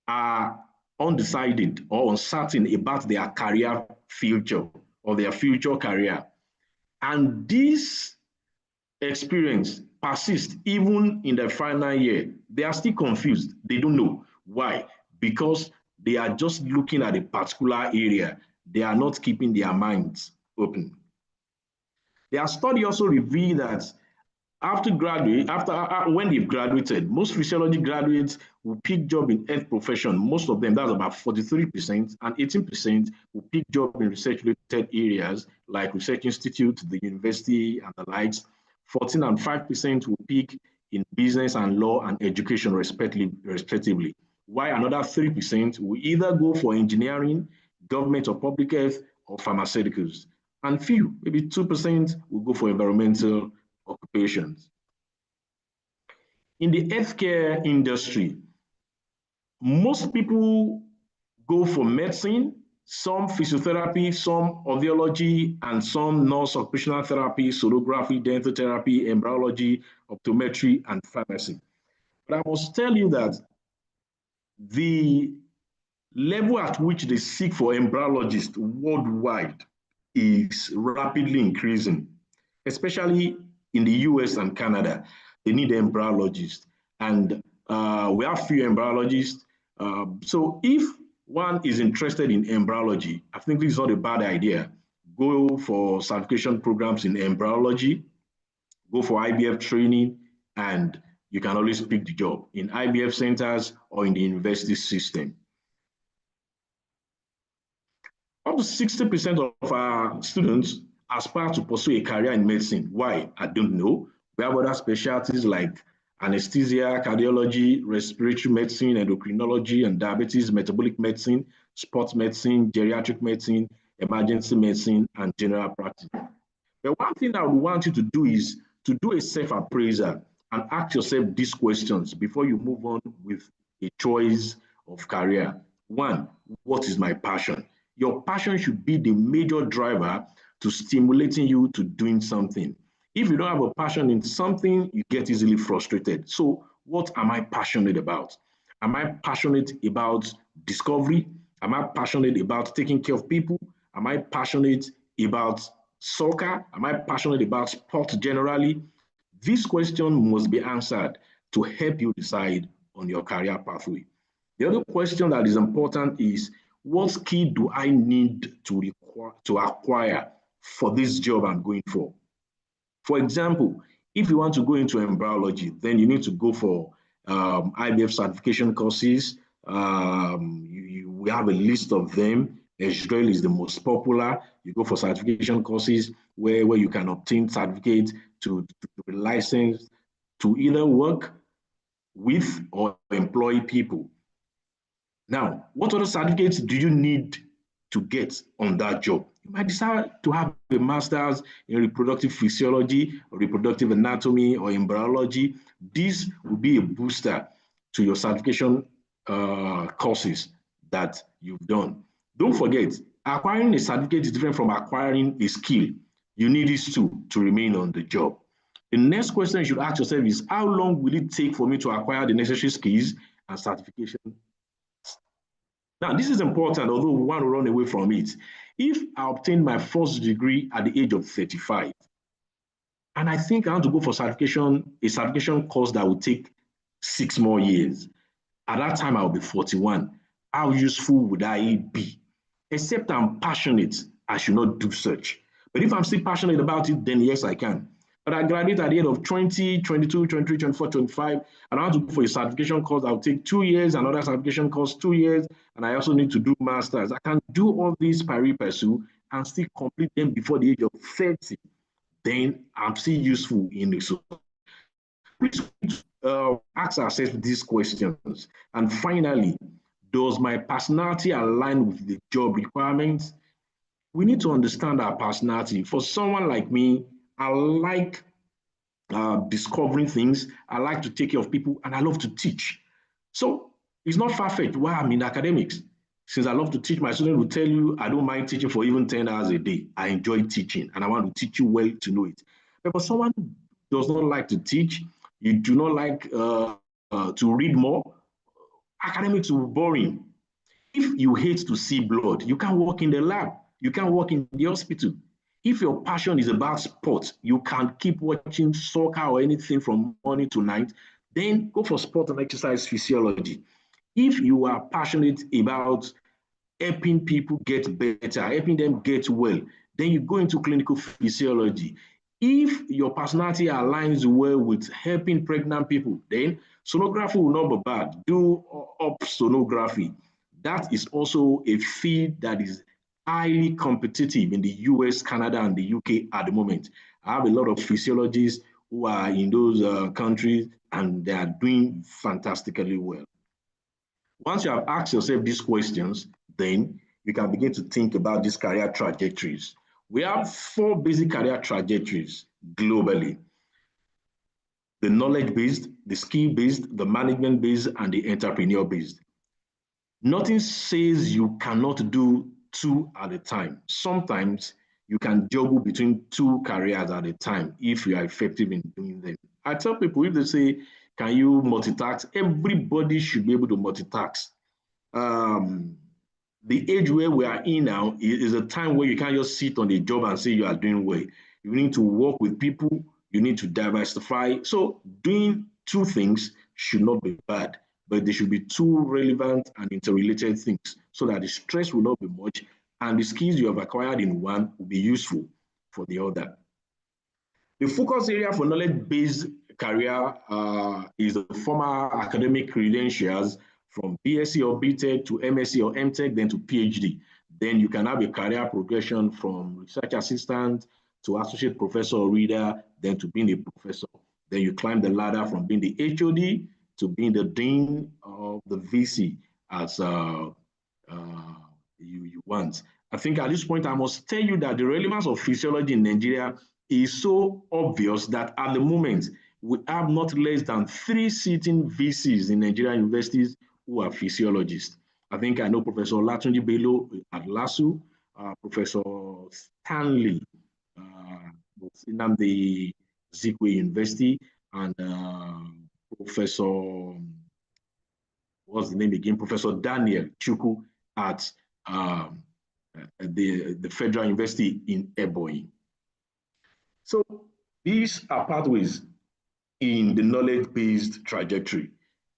are undecided or uncertain about their career future or their future career. And this experience persists even in the final year. They are still confused. They don't know. Why? Because they are just looking at a particular area. They are not keeping their minds open. Their study also revealed that when they've graduated, most physiology graduates will pick job in health profession. Most of them, that's about 43%, and 18% will pick job in research-related areas like research institute, the university, and the likes. 14 and 5% will pick in business and law and education, respectively. While another 3% will either go for engineering, government or public health, or pharmaceuticals. And few, maybe 2%, will go for environmental occupations. In the healthcare industry, most people go for medicine, some physiotherapy, some audiology, and some nurse occupational therapy, sonography, dental therapy, embryology, optometry, and pharmacy. But I must tell you that the level at which they seek for embryologists worldwide is rapidly increasing, especially in the US and Canada. They need embryologists, and we have few embryologists. So if one is interested in embryology, I think this is not a bad idea. Go for certification programs in embryology, go for IVF training, and you can always pick the job in IVF centers or in the university system. Up to 60% of our students aspire to pursue a career in medicine. Why? I don't know. We have other specialties like anesthesia, cardiology, respiratory medicine, endocrinology, and diabetes, metabolic medicine, sports medicine, geriatric medicine, emergency medicine, and general practice. But one thing I would want you to do is to do a self-appraisal and ask yourself these questions before you move on with a choice of career. One, what is my passion? Your passion should be the major driver to stimulating you to doing something. If you don't have a passion in something, you get easily frustrated. So what am I passionate about? Am I passionate about discovery? Am I passionate about taking care of people? Am I passionate about soccer? Am I passionate about sport generally? This question must be answered to help you decide on your career pathway. The other question that is important is, what skill do I need to acquire for this job I'm going for? For example, if you want to go into embryology, then you need to go for IVF certification courses. We have a list of them. Israel is the most popular. You go for certification courses where you can obtain certificates to be licensed to either work with or employ people. Now, what other certificates do you need to get on that job? You might decide to have a master's in reproductive physiology, or reproductive anatomy, or embryology. This will be a booster to your certification courses that you've done. Don't forget, acquiring a certificate is different from acquiring a skill. You need these two to remain on the job. The next question you should ask yourself is, how long will it take for me to acquire the necessary skills and certification? Now, this is important, although we want to run away from it. If I obtain my first degree at the age of 35, and I think I want to go for a certification course that will take 6 more years, at that time I'll be 41. How useful would I be? Except I'm passionate, I should not do such. But if I'm still passionate about it, then yes, I can. But I graduate at the end of 20, 22, 23, 24, 25, and I want to go for a certification course. I'll take 2 years, another certification course, 2 years, and I also need to do masters. I can do all these pari passu and still complete them before the age of 30. Then I'm still useful in the society. Ask ourselves these questions. And finally, does my personality align with the job requirements? We need to understand our personality. For someone like me, I like discovering things. I like to take care of people, and I love to teach. So it's not far-fetched why I'm in academics. Since I love to teach, my students will tell you I don't mind teaching for even 10 hours a day. I enjoy teaching, and I want to teach you well to know it. But for someone who does not like to teach, you do not like to read more, academics will be boring. If you hate to see blood, you can't work in the lab. You can't work in the hospital. If your passion is about sports, you can keep watching soccer or anything from morning to night, then go for sport and exercise physiology. If you are passionate about helping people get better, helping them get well, then you go into clinical physiology. If your personality aligns well with helping pregnant people, then sonography will not be bad. Do up sonography. That is also a field that is highly competitive in the US, Canada, and the UK at the moment. I have a lot of physiologists who are in those countries, and they are doing fantastically well. Once you have asked yourself these questions, then you can begin to think about these career trajectories. We have 4 basic career trajectories globally: the knowledge-based, the skill-based, the management-based, and the entrepreneur-based. Nothing says you cannot do 2 at a time. Sometimes you can juggle between 2 careers at a time if you are effective in doing them. I tell people, if they say, can you multitask? Everybody should be able to multitask. The age where we are in now is a time where you can't just sit on the job and say you are doing well. You need to work with people. You need to diversify. So doing 2 things should not be bad, but they should be 2 relevant and interrelated things so that the stress will not be much and the skills you have acquired in one will be useful for the other. The focus area for knowledge-based career is the formal academic credentials from BSc or BTech to MSc or MTech, then to PhD. Then you can have a career progression from research assistant to associate professor or reader, then to being a professor. Then you climb the ladder from being the HOD to being the dean of the VC as you want. I think at this point, I must tell you that the relevance of physiology in Nigeria is so obvious that at the moment, we have not less than 3 sitting VCs in Nigerian universities who are physiologists. I think I know Professor Latunji Bello at LASU, Professor Stanley at the Zikwe University, and Professor, what's the name again? Professor Daniel Chukwu at the Federal University in Ebonyi. So these are pathways in the knowledge-based trajectory.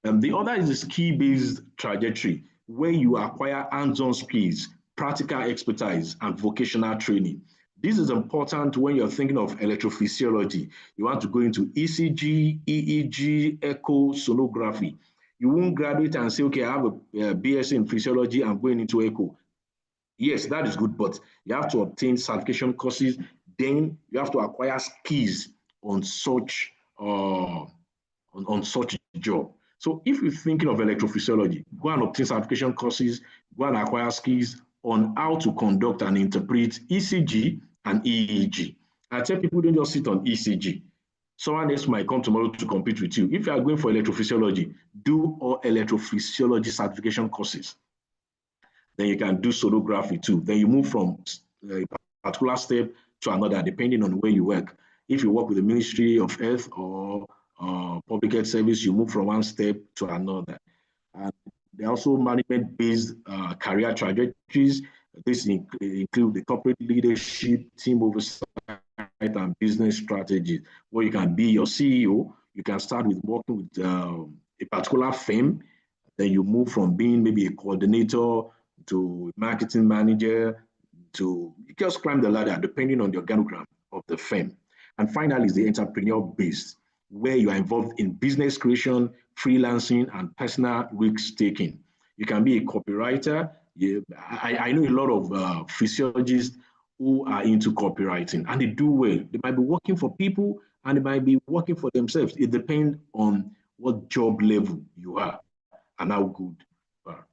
The other is the skill-based trajectory, where you acquire hands-on skills, practical expertise, and vocational training. This is important when you're thinking of electrophysiology. You want to go into ECG, EEG, echo, sonography. You won't graduate and say, okay, I have a BSc in physiology, I'm going into echo. Yes, that is good, but you have to obtain certification courses. Then you have to acquire skills on such such job. So if you're thinking of electrophysiology, go and obtain certification courses, go and acquire skills on how to conduct and interpret ECG and EEG. I tell people, don't just sit on ECG. Someone else might come tomorrow to compete with you. If you are going for electrophysiology, do all electrophysiology certification courses. Then you can do sonography too. Then you move from a particular step to another, depending on where you work. If you work with the Ministry of Health or Public Health Service, you move from one step to another. And there are also management-based career trajectories. This include the corporate leadership, team oversight, and business strategy, where you can be your CEO. You can start with working with a particular firm. Then you move from being maybe a coordinator to marketing manager, to just climb the ladder depending on the organogram of the firm. And finally is the entrepreneur base, where you are involved in business creation, freelancing, and personal risk taking. You can be a copywriter. I know a lot of physiologists who are into copywriting, and they do well. They might be working for people and they might be working for themselves. It depends on what job level you are and how good you are.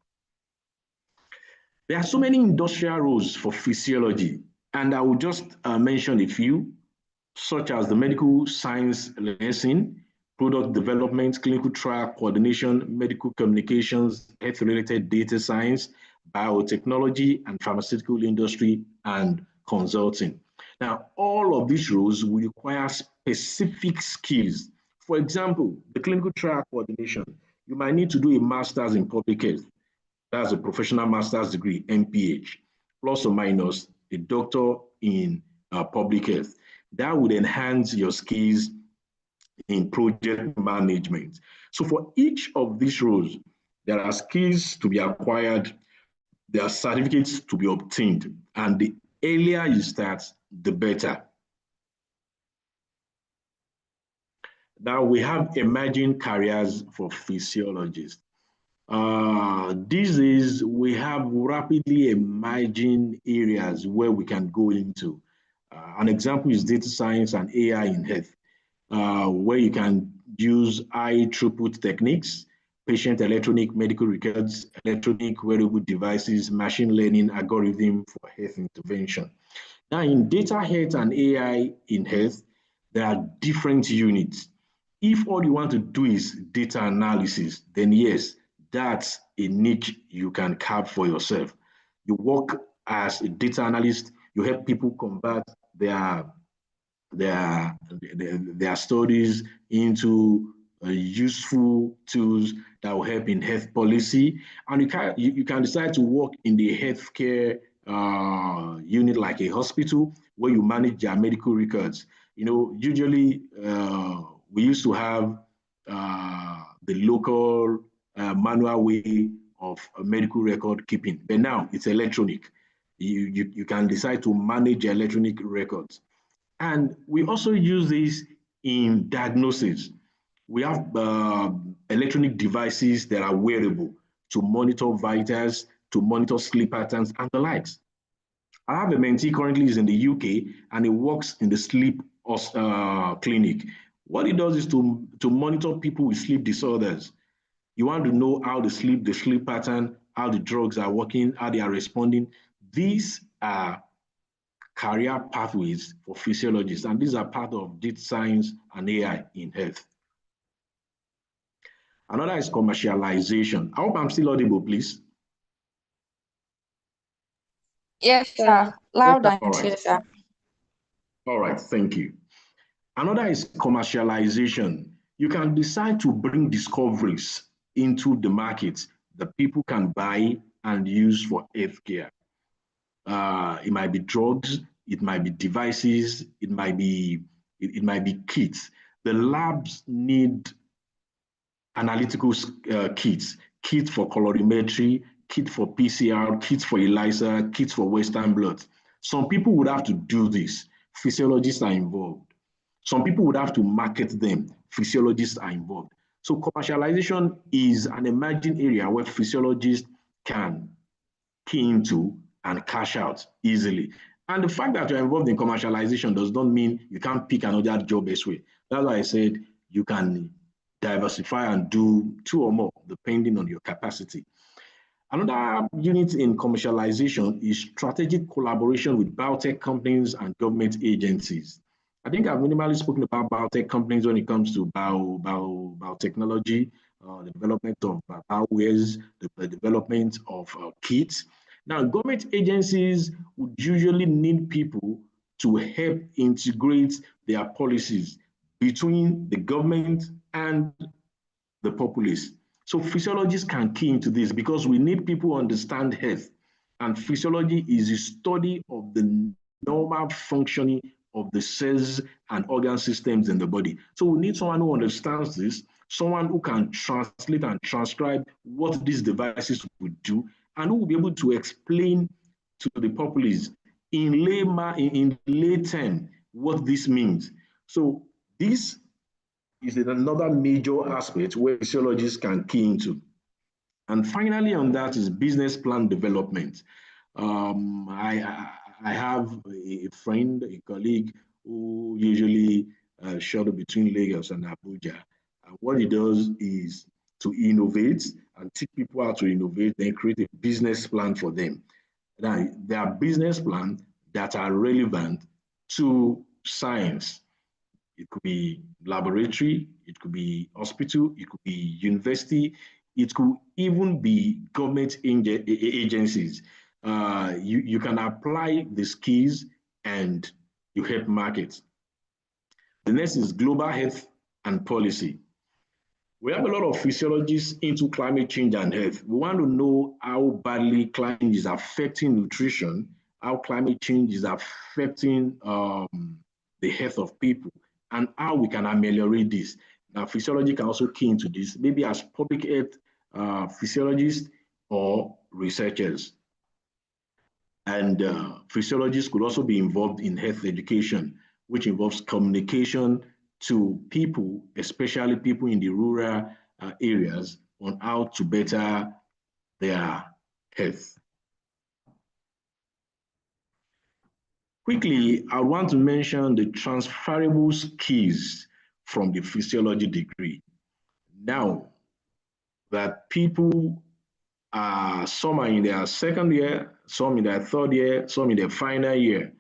There are so many industrial roles for physiology, and I will just mention a few, such as the medical science liaison, product development, clinical trial coordination, medical communications, health-related data science, biotechnology, and pharmaceutical industry, and consulting. Now, all of these roles will require specific skills. For example, the clinical trial coordination, you might need to do a master's in public health. That's a professional master's degree, MPH, plus or minus a doctor in public health. That would enhance your skills in project management. So for each of these roles, there are skills to be acquired, there are certificates to be obtained, and the earlier you start, the better. Now we have emerging careers for physiologists. These days, we have rapidly emerging areas where we can go into. An example is data science and AI in health, where you can use high throughput techniques, patient electronic medical records, electronic wearable devices, machine learning algorithm for health intervention. Now, in data health and AI in health, there are different units. If all you want to do is data analysis, then yes, that's a niche you can carve for yourself. You work as a data analyst, you help people convert their studies into useful tools that will help in health policy. And you can decide to work in the healthcare unit like a hospital where you manage their medical records. You know, usually we used to have the local manual way of medical record keeping, but now it's electronic. You can decide to manage electronic records. And we also use this in diagnosis. We have electronic devices that are wearable to monitor vitals, to monitor sleep patterns, and the likes. I have a mentee currently is in the UK, and he works in the sleep clinic. What he does is to monitor people with sleep disorders. You want to know how the sleep pattern, how the drugs are working, how they are responding. These are career pathways for physiologists, and these are part of data science and AI in health. Another is commercialization. I hope I'm still audible, please. Yes, sir. Loud and clear, sir. All right, thank you. Another is commercialization. You can decide to bring discoveries into the market that people can buy and use for healthcare. It might be drugs, it might be devices, it might be kits. The labs need analytical kits for colorimetry, kit for PCR, kits for ELISA, kits for Western blot. Some people would have to do this. Physiologists are involved. Some people would have to market them. Physiologists are involved. So commercialization is an emerging area where physiologists can key into and cash out easily. And the fact that you're involved in commercialization does not mean you can't pick another job elsewhere. That's why I said you can diversify and do 2 or more, depending on your capacity. Another unit in commercialization is strategic collaboration with biotech companies and government agencies. I think I've minimally spoken about biotech companies when it comes to biotechnology, the development of biowares, the development of kits. Now, government agencies would usually need people to help integrate their policies between the government and the populace. So physiologists can key into this because we need people who understand health. And physiology is a study of the normal functioning of the cells and organ systems in the body. So we need someone who understands this, someone who can translate and transcribe what these devices would do, and who will be able to explain to the populace in lay term what this means. So this is another major aspect where physiologists can key into. And finally on that is business plan development. I have a friend, a colleague who usually shuttle between Lagos and Abuja. And what he does is to innovate and teach people how to innovate, then create a business plan for them. Now, there are business plans that are relevant to science. It could be laboratory, it could be hospital, it could be university, it could even be government agencies. You can apply the skills and you help markets. The next is global health and policy. We have a lot of physiologists into climate change and health. We want to know how badly climate change is affecting nutrition, how climate change is affecting the health of people, and how we can ameliorate this. Now, physiology can also key into this, maybe as public health physiologists or researchers. And physiologists could also be involved in health education, which involves communication to people, especially people in the rural areas, on how to better their health. Quickly, I want to mention the transferable skills from the physiology degree. Now that people some are in their second year, some in their third year, some in their final year,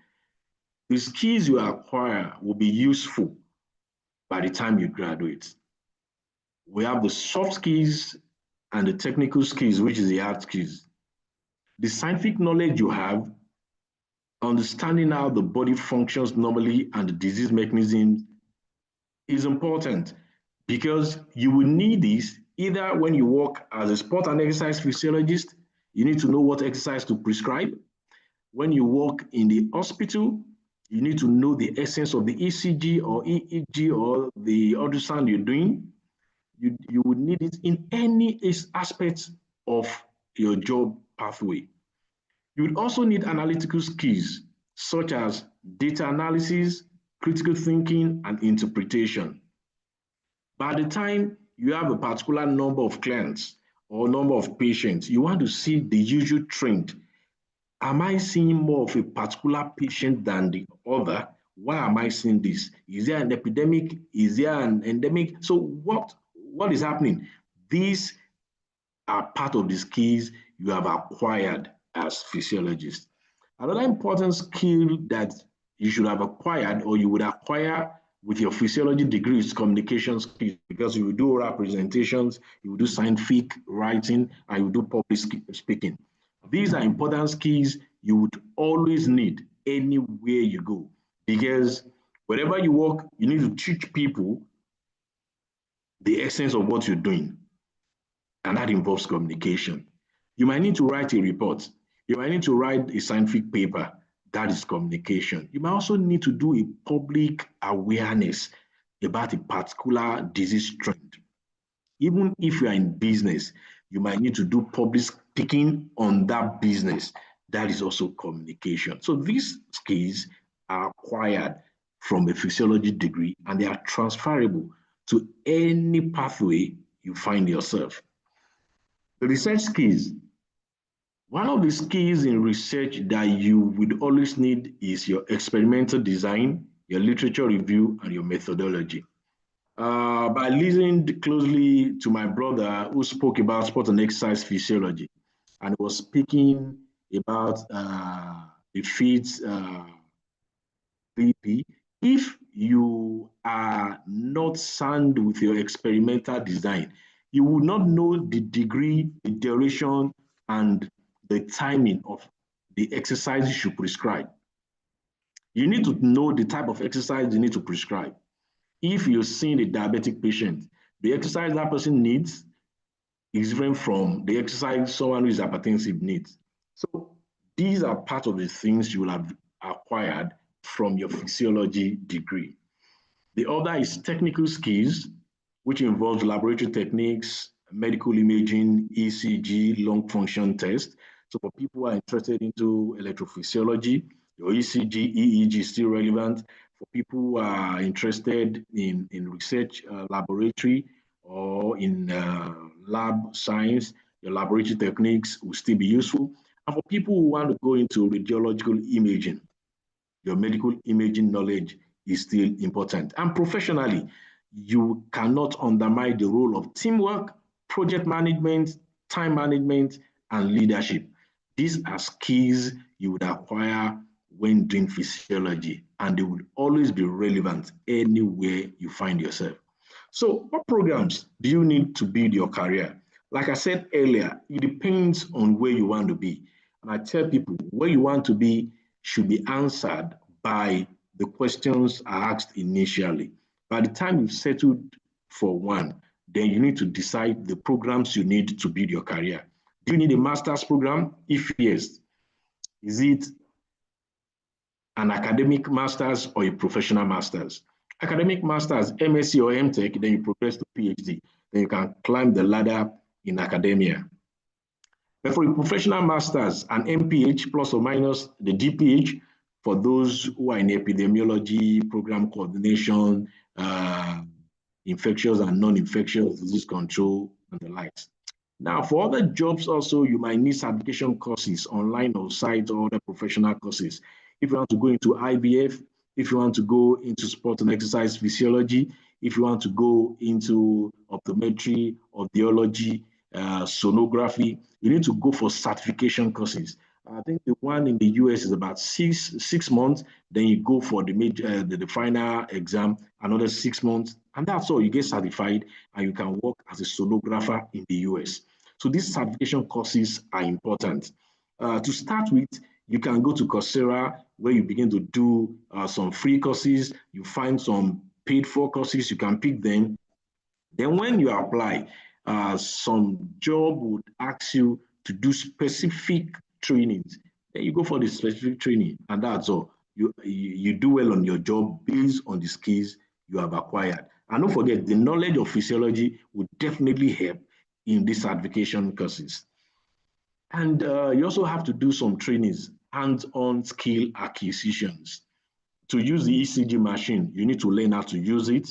the skills you acquire will be useful by the time you graduate. We have the soft skills and the technical skills, which is the hard skills. The scientific knowledge you have, understanding how the body functions normally and the disease mechanisms is important because you will need this either when you work as a sport and exercise physiologist, you need to know what exercise to prescribe. When you work in the hospital, you need to know the essence of the ECG or EEG or the ultrasound you're doing. You would need it in any aspect of your job pathway. You would also need analytical skills such as data analysis, critical thinking, and interpretation. By the time you have a particular number of clients or number of patients, you want to see the usual trend. Am I seeing more of a particular patient than the other? Why am I seeing this? Is there an epidemic? Is there an endemic? So what is happening? These are part of the skills you have acquired as physiologists. Another important skill that you should have acquired or you would acquire with your physiology degree is communication skills, because you will do oral presentations, you will do scientific writing, and you will do public speaking. These are important skills you would always need anywhere you go, because wherever you work, you need to teach people the essence of what you're doing, and that involves communication. You might need to write a report. You might need to write a scientific paper. That is communication. You might also need to do a public awareness about a particular disease trend. Even if you are in business, you might need to do public speaking on that business. That is also communication. So these skills are acquired from a physiology degree and they are transferable to any pathway you find yourself. The research skills. One of the skills in research that you would always need is your experimental design, your literature review, and your methodology. By listening closely to my brother who spoke about sport and exercise physiology, and was speaking about the feeds BP, if you are not sound with your experimental design, you will not know the degree, the duration, and the timing of the exercise you should prescribe. You need to know the type of exercise you need to prescribe. If you're seeing a diabetic patient, the exercise that person needs is different from the exercise someone who is hypertensive needs. So these are part of the things you will have acquired from your physiology degree. The other is technical skills, which involves laboratory techniques, medical imaging, ECG, lung function test. So for people who are interested into electrophysiology, Your ECG, EEG is still relevant. For people who are interested in research laboratory or in lab science, your laboratory techniques will still be useful. And for people who want to go into radiological imaging, your medical imaging knowledge is still important. And professionally, you cannot undermine the role of teamwork, project management, time management, and leadership. These are skills you would acquire when doing physiology, and they will always be relevant anywhere you find yourself. So, what programs do you need to build your career? Like I said earlier, it depends on where you want to be. And I tell people where you want to be should be answered by the questions I asked initially. By the time you've settled for one, then you need to decide the programs you need to build your career. Do you need a master's program? If yes, is it an academic master's or a professional master's? Academic master's, MSc or MTech, then you progress to PhD. Then you can climb the ladder in academia. But for a professional master's, an MPH plus or minus the DPH, for those who are in epidemiology, program coordination, infectious and non-infectious disease control, and the likes. Now, for other jobs also, you might need certification courses, online or site, or other professional courses. If you want to go into IVF, if you want to go into sport and exercise physiology, if you want to go into optometry, audiology, sonography, you need to go for certification courses. I think the one in the US is about six months. Then you go for the final exam, another 6 months, and that's all. You get certified, and you can work as a sonographer in the US. So these certification courses are important. To start with, you can go to Coursera, where you begin to do some free courses. You find some paid-for courses. You can pick them. Then when you apply, some job would ask you to do specific trainings. Then you go for the specific training, and that's all. You do well on your job based on the skills you have acquired. And don't forget, the knowledge of physiology will definitely help in these certification courses. And you also have to do some trainings, hands-on skill acquisitions. To use the ECG machine, you need to learn how to use it.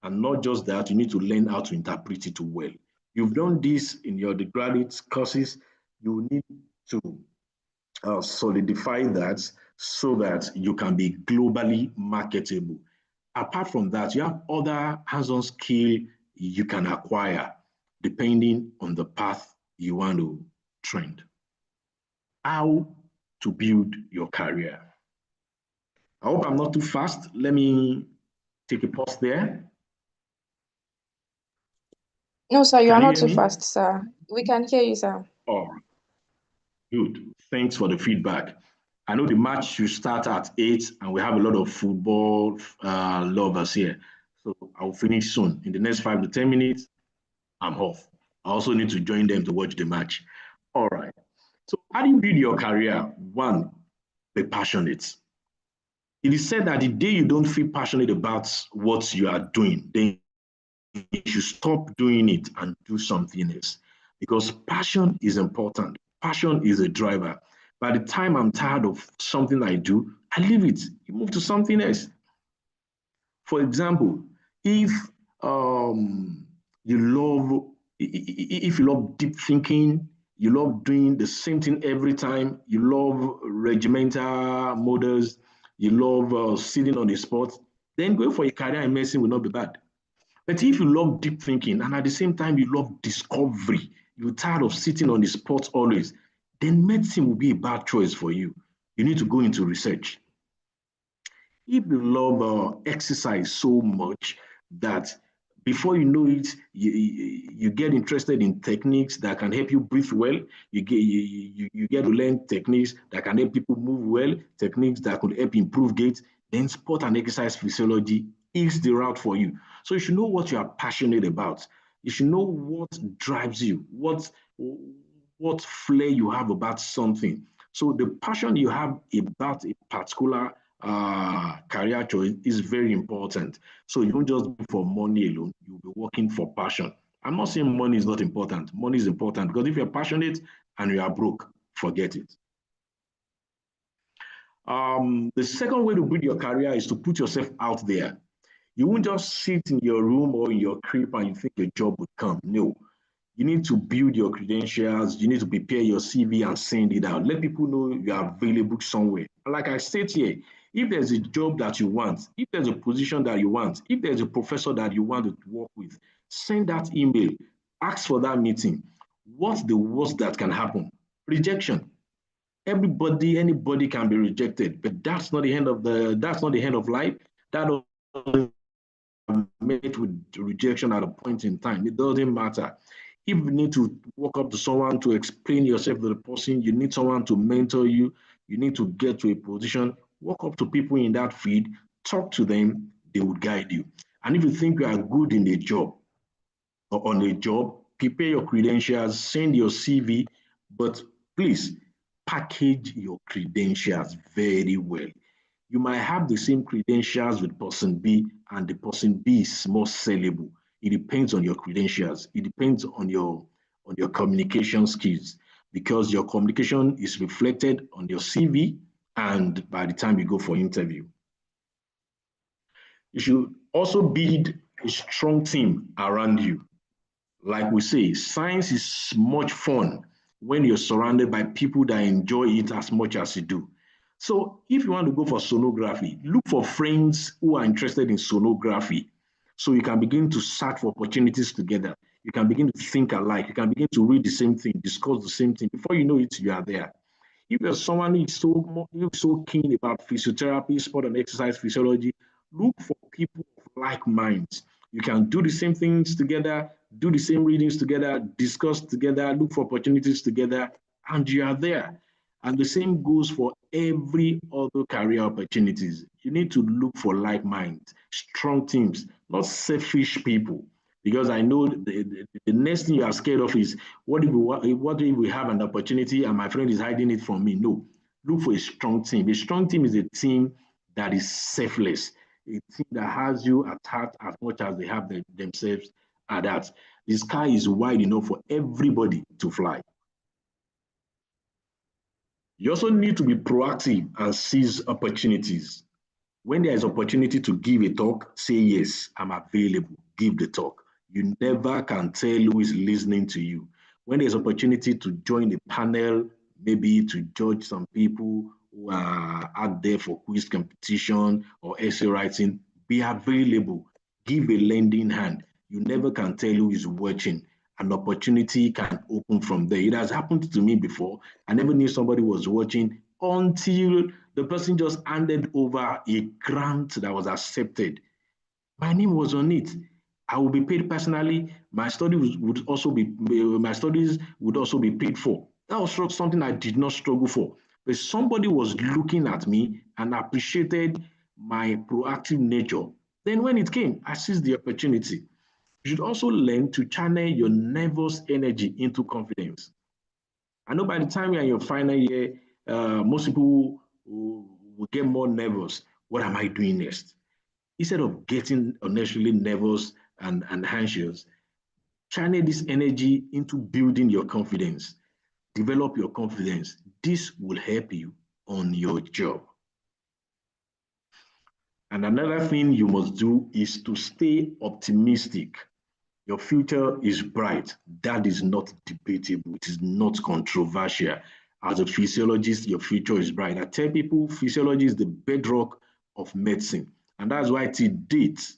And not just that, you need to learn how to interpret it well. You've done this in your graduate courses. You need to solidify that so that you can be globally marketable. Apart from that, you have other hands-on skill you can acquire depending on the path you want to trend. How to build your career. I hope I'm not too fast. Let me take a pause there. No, sir, you are Can you not hear too me? fast, sir. We can hear you, sir. Oh, good. Thanks for the feedback. I know the match should start at 8, and we have a lot of football lovers here. So I'll finish soon. In the next 5 to 10 minutes, I'm off. I also need to join them to watch the match. All right. So how do you build your career? One, be passionate. It is said that the day you don't feel passionate about what you are doing, then you should stop doing it and do something else. Because passion is important. Passion is a driver. By the time I'm tired of something I do, I leave it. You move to something else. For example, if you love deep thinking, you love doing the same thing every time, you love regimental models, you love sitting on the spot, then going for a career in medicine will not be bad. But if you love deep thinking and at the same time you love discovery, you're tired of sitting on the spot always, then medicine will be a bad choice for you. You need to go into research. If you love exercise so much that before you know it, you get interested in techniques that can help you breathe well. You get to learn techniques that can help people move well, techniques that could help improve gait. Then sport and exercise physiology is the route for you. So you should know what you are passionate about. You should know what drives you, what flair you have about something. So the passion you have about a particular career choice is very important. So you don't just do for money alone, you'll be working for passion. I'm not saying money is not important. Money is important because if you're passionate and you are broke, forget it. The second way to build your career is to put yourself out there. You won't just sit in your room or in your crib and you think your job would come. No. You need to build your credentials. You need to prepare your CV and send it out. Let people know you are available somewhere. Like I said here, if there's a job that you want, if there's a position that you want, if there's a professor that you want to work with, send that email, ask for that meeting. What's the worst that can happen? Rejection. Anybody can be rejected, but that's not the end of life. That doesn't met with rejection at a point in time. It doesn't matter. If you need to walk up to someone to explain yourself to the person, you need someone to mentor you, you need to get to a position, walk up to people in that field, talk to them, they will guide you. And if you think you are good in a job or on a job, prepare your credentials, send your CV, but please package your credentials very well. You might have the same credentials with person B, and the person B is more sellable. It depends on your credentials. It depends on your communication skills, because your communication is reflected on your CV and by the time you go for interview. You should also build a strong team around you. Like we say, science is much fun when you're surrounded by people that enjoy it as much as you do. So if you want to go for sonography, look for friends who are interested in sonography, so you can begin to search for opportunities together. You can begin to think alike. You can begin to read the same thing, discuss the same thing. Before you know it, you are there. If you're someone who is so keen about physiotherapy, sport and exercise physiology, look for people of like minds. You can do the same things together, do the same readings together, discuss together, look for opportunities together, and you are there. And the same goes for every other career opportunities. You need to look for like minds, strong teams, not selfish people. Because I know the next thing you are scared of is, what if we have an opportunity and my friend is hiding it from me? No, look for a strong team. A strong team is a team that is selfless, a team that has you at heart as much as they have themselves at heart. The sky is wide enough for everybody to fly. You also need to be proactive and seize opportunities. When there is opportunity to give a talk, say yes, I'm available, give the talk. You never can tell who is listening to you. When there's opportunity to join a panel, maybe to judge some people who are out there for quiz competition or essay writing, be available, give a lending hand. You never can tell who is watching. An opportunity can open from there. It has happened to me before. I never knew somebody was watching until the person just handed over a grant that was accepted. My name was on it. I will be paid personally. My studies would also be paid for. That was something I did not struggle for. But somebody was looking at me and appreciated my proactive nature. Then when it came, I seized the opportunity. You should also learn to channel your nervous energy into confidence. I know by the time you're in your final year, most people will get more nervous. What am I doing next? Instead of getting unnecessarily nervous and anxious, channel this energy into building your confidence. Develop your confidence. This will help you on your job. And another thing you must do is to stay optimistic. Your future is bright. That is not debatable. It is not controversial. As a physiologist, your future is bright. I tell people physiology is the bedrock of medicine. And that's why to date,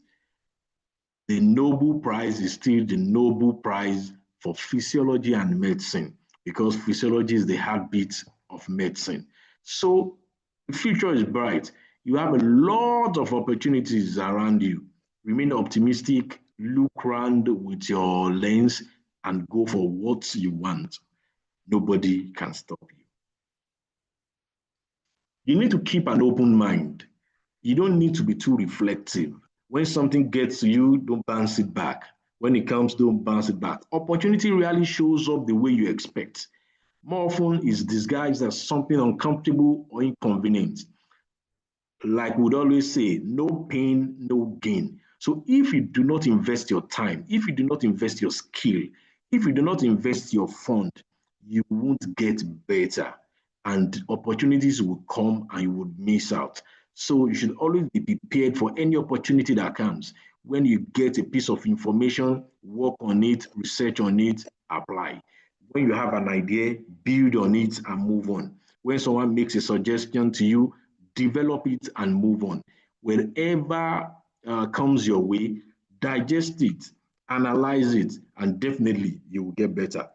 the Nobel Prize is still the Nobel Prize for physiology and medicine, because physiology is the heartbeat of medicine. So the future is bright. You have a lot of opportunities around you. Remain optimistic, look around with your lens, and go for what you want. Nobody can stop you. You need to keep an open mind. You don't need to be too reflective. When something gets to you, don't bounce it back. When it comes, don't bounce it back. Opportunity rarely shows up the way you expect. More often, it's disguised as something uncomfortable or inconvenient. Like we'd always say, no pain, no gain. So if you do not invest your time, if you do not invest your skill, if you do not invest your fund, you won't get better. and opportunities will come and you would miss out. So you should always be prepared for any opportunity that comes. When you get a piece of information, work on it, research on it, apply. When you have an idea, build on it and move on. When someone makes a suggestion to you, develop it and move on. Wherever comes your way, digest it, analyze it, and definitely you will get better.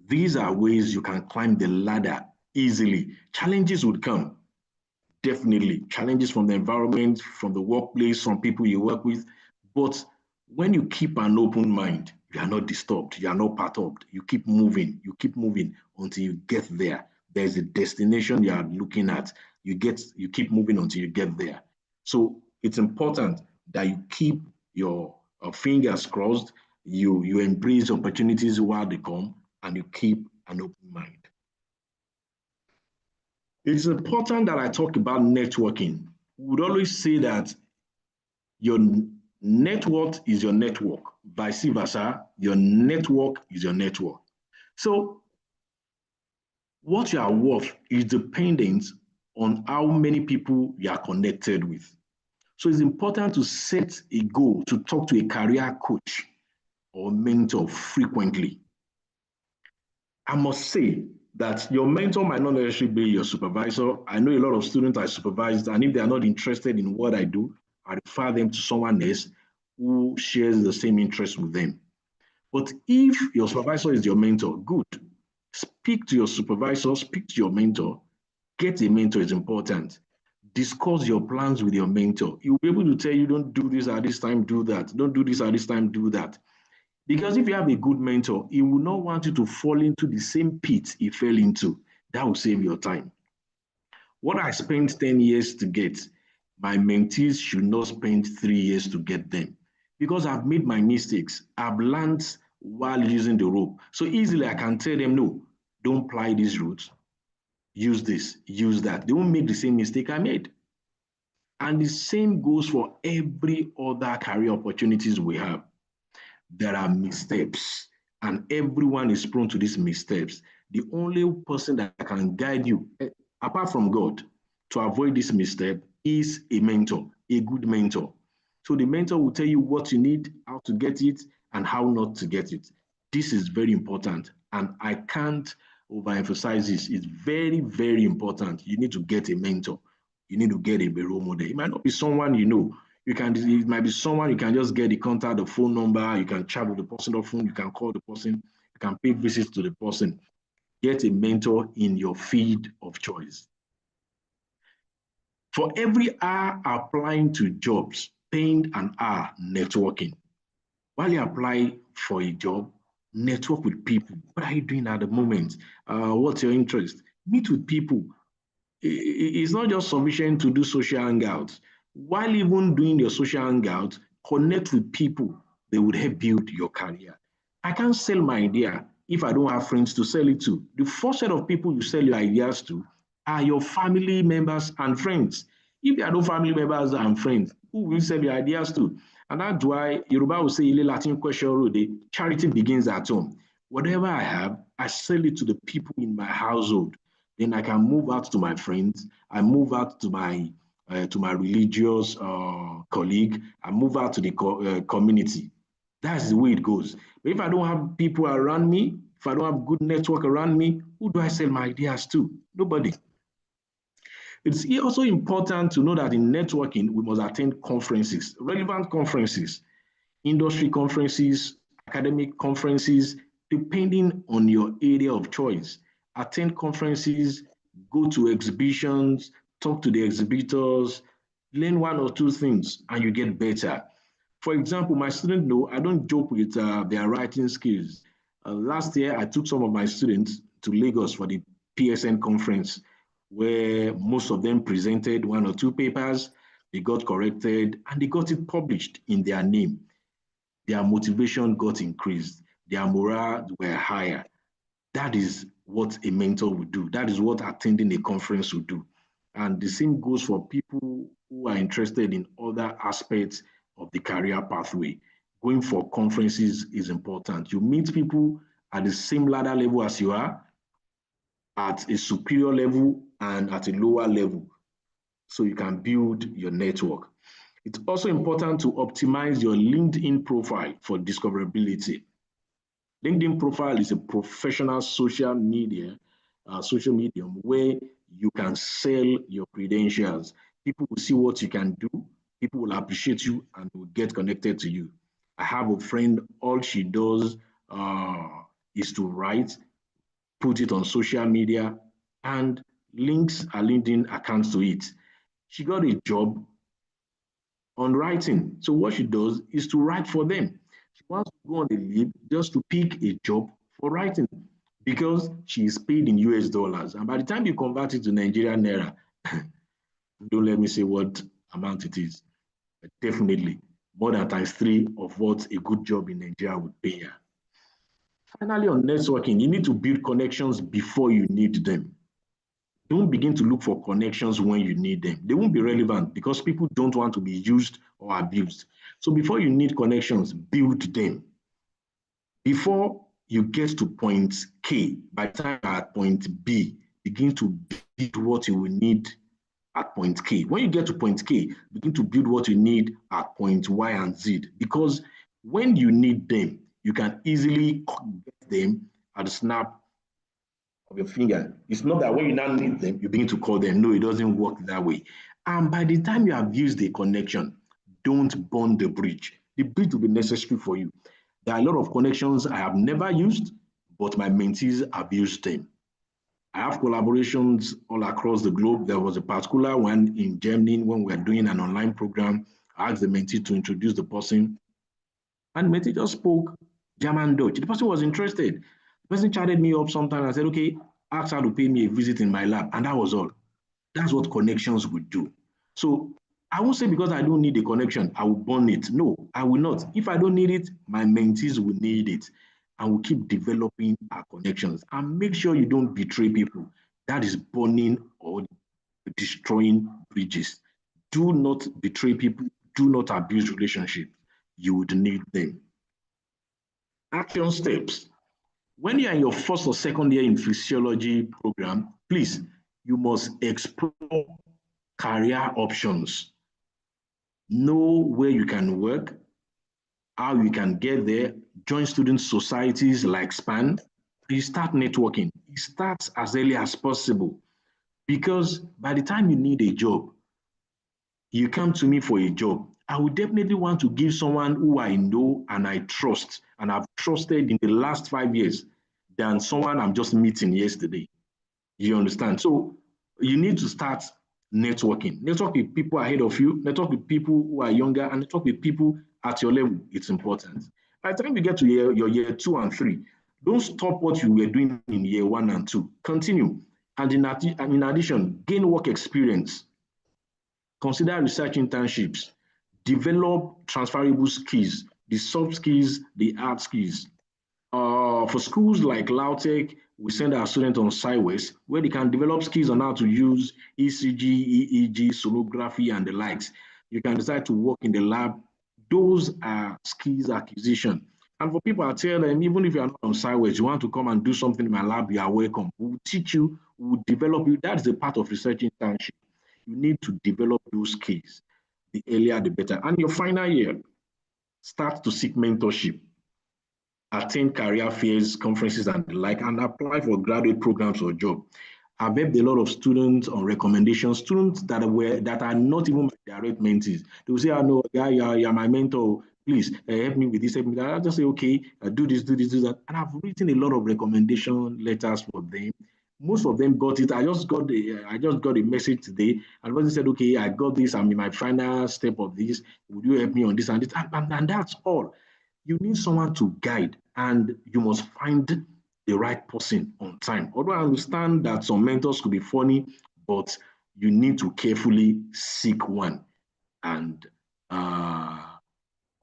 These are ways you can climb the ladder easily. Challenges would come, definitely. Challenges from the environment, from the workplace, from people you work with. But when you keep an open mind, you are not disturbed, you are not perturbed. You keep moving until you get there. There's a destination you are looking at. You keep moving until you get there. So it's important that you keep your fingers crossed, you embrace opportunities while they come, and you keep an open mind. It's important that I talk about networking. We would always say that your network is your network, vice versa, your network is your network. So what you are worth is dependent on how many people you are connected with. So it's important to set a goal to talk to a career coach or mentor frequently. I must say that your mentor might not necessarily be your supervisor. I know a lot of students I supervised, and if they are not interested in what I do, I refer them to someone else who shares the same interest with them. But if your supervisor is your mentor, good. Speak to your supervisor, speak to your mentor. Get a mentor is important. Discuss your plans with your mentor. He'll be able to tell you, don't do this at this time, do that. Don't do this at this time, do that. Because if you have a good mentor, he will not want you to fall into the same pit he fell into. That will save your time. What I spent 10 years to get, my mentees should not spend 3 years to get them. Because I've made my mistakes. I've learned while using the rope. So easily I can tell them, no, don't apply these routes. Use this, use that. They won't make the same mistake I made. And the same goes for every other career opportunities we have. There are missteps, and everyone is prone to these missteps. The only person that can guide you, apart from God, to avoid this misstep is a mentor, a good mentor. So the mentor will tell you what you need, how to get it, and how not to get it. This is very important, and I can't overemphasize this. It's very, very important. You need to get a mentor. You need to get a role model. It might not be someone you know. It might be someone you can just get the contact, the phone number, you can chat with the person on phone, you can call the person, you can pay visits to the person. Get a mentor in your field of choice. For every hour applying to jobs, spend an hour networking. While you apply for a job, network with people. What are you doing at the moment? What's your interest? Meet with people. It's not just sufficient to do social hangouts. While even doing your social hangouts, connect with people. They would help build your career. I can't sell my idea if I don't have friends to sell it to. The first set of people you sell your ideas to are your family members and friends. If you are no family members and friends, who will you sell your ideas to? And that's why Yoruba will say, Latin question, charity begins at home. Whatever I have, I sell it to the people in my household. Then I can move out to my friends. I move out to my religious colleague. I move out to the community. That's the way it goes. But if I don't have people around me, if I don't have good network around me, who do I sell my ideas to? Nobody. It's also important to know that in networking, we must attend conferences, relevant conferences, industry conferences, academic conferences, depending on your area of choice. Attend conferences, go to exhibitions, talk to the exhibitors, learn one or two things, and you get better. For example, my students know I don't joke with their writing skills. Last year, I took some of my students to Lagos for the PSN conference, where most of them presented one or two papers, they got corrected, and they got it published in their name. Their motivation got increased, their morale were higher. That is what a mentor would do. That is what attending a conference would do. And the same goes for people who are interested in other aspects of the career pathway. Going for conferences is important. You meet people at the same ladder level as you are. at a superior level and at a lower level, so you can build your network. It's also important to optimize your LinkedIn profile for discoverability. LinkedIn profile is a professional social medium where you can sell your credentials. People will see what you can do, people will appreciate you, and will get connected to you. I have a friend, all she does is to write, put it on social media, and links her LinkedIn accounts to it. She got a job on writing. So what she does is to write for them. She wants to go on a leave just to pick a job for writing because she is paid in US dollars. And by the time you convert it to Nigerian naira, don't let me say what amount it is, but definitely more than ×3 of what a good job in Nigeria would pay her. Finally, on networking, you need to build connections before you need them. Don't begin to look for connections when you need them. They won't be relevant because people don't want to be used or abused. So before you need connections, build them. Before you get to point K, by the time you're at point B, begin to build what you will need at point K. When you get to point K, begin to build what you need at point Y and Z. Because when you need them, you can easily get them at the snap of your finger. It's not that when you now need them, you begin to call them. No, it doesn't work that way. And by the time you have used the connection, don't burn the bridge. The bridge will be necessary for you. There are a lot of connections I have never used, but my mentees have used them. I have collaborations all across the globe. There was a particular one in Germany when we were doing an online program. I asked the mentee to introduce the person, and the mentee just spoke German Dutch. The person was interested. The person chatted me up sometime and said, okay, ask her to pay me a visit in my lab. And that was all. That's what connections would do. So I won't say because I don't need a connection, I will burn it. No, I will not. If I don't need it, my mentees will need it. And we'll keep developing our connections. And make sure you don't betray people. That is burning or destroying bridges. Do not betray people. Do not abuse relationships. You would need them. Action steps. When you are in your first or second year in physiology program, please, you must explore career options. Know where you can work, how you can get there, join student societies like SPAN. You start networking. It starts as early as possible because by the time you need a job, you come to me for a job, I would definitely want to give someone who I know and I trust and I've trusted in the last 5 years than someone I'm just meeting yesterday. You understand? So you need to start networking. Network with people ahead of you, network with people who are younger, and network with people at your level. It's important. By the time you get to your year 2 and 3, don't stop what you were doing in year 1 and 2. Continue. And in addition, gain work experience. Consider research internships. Develop transferable skills, the soft skills, the hard skills. For schools like Lautech, we send our students on sideways where they can develop skills on how to use ECG, EEG, sonography, and the likes. You can decide to work in the lab. Those are skills acquisition. And for people, I tell them, even if you are not on sideways, you want to come and do something in my lab, you are welcome. We will teach you, we will develop you. That's the part of research internship. You need to develop those skills. The earlier, the better. And your final year, start to seek mentorship. Attend career fairs, conferences, and the like, and apply for graduate programs or job. I've helped a lot of students on recommendations, students that are not even my direct mentees. They will say, "Oh no, yeah, you're my mentor. Please help me with this, help me with that." I'll just say, "Okay, do this, do that." And I've written a lot of recommendation letters for them. Most of them got it. I just got a message today, and the person said, "Okay, I got this. I'm in my final step of this. Would you help me on this and this?" And that's all. You need someone to guide, and you must find the right person on time. Although I understand that some mentors could be funny, but you need to carefully seek one and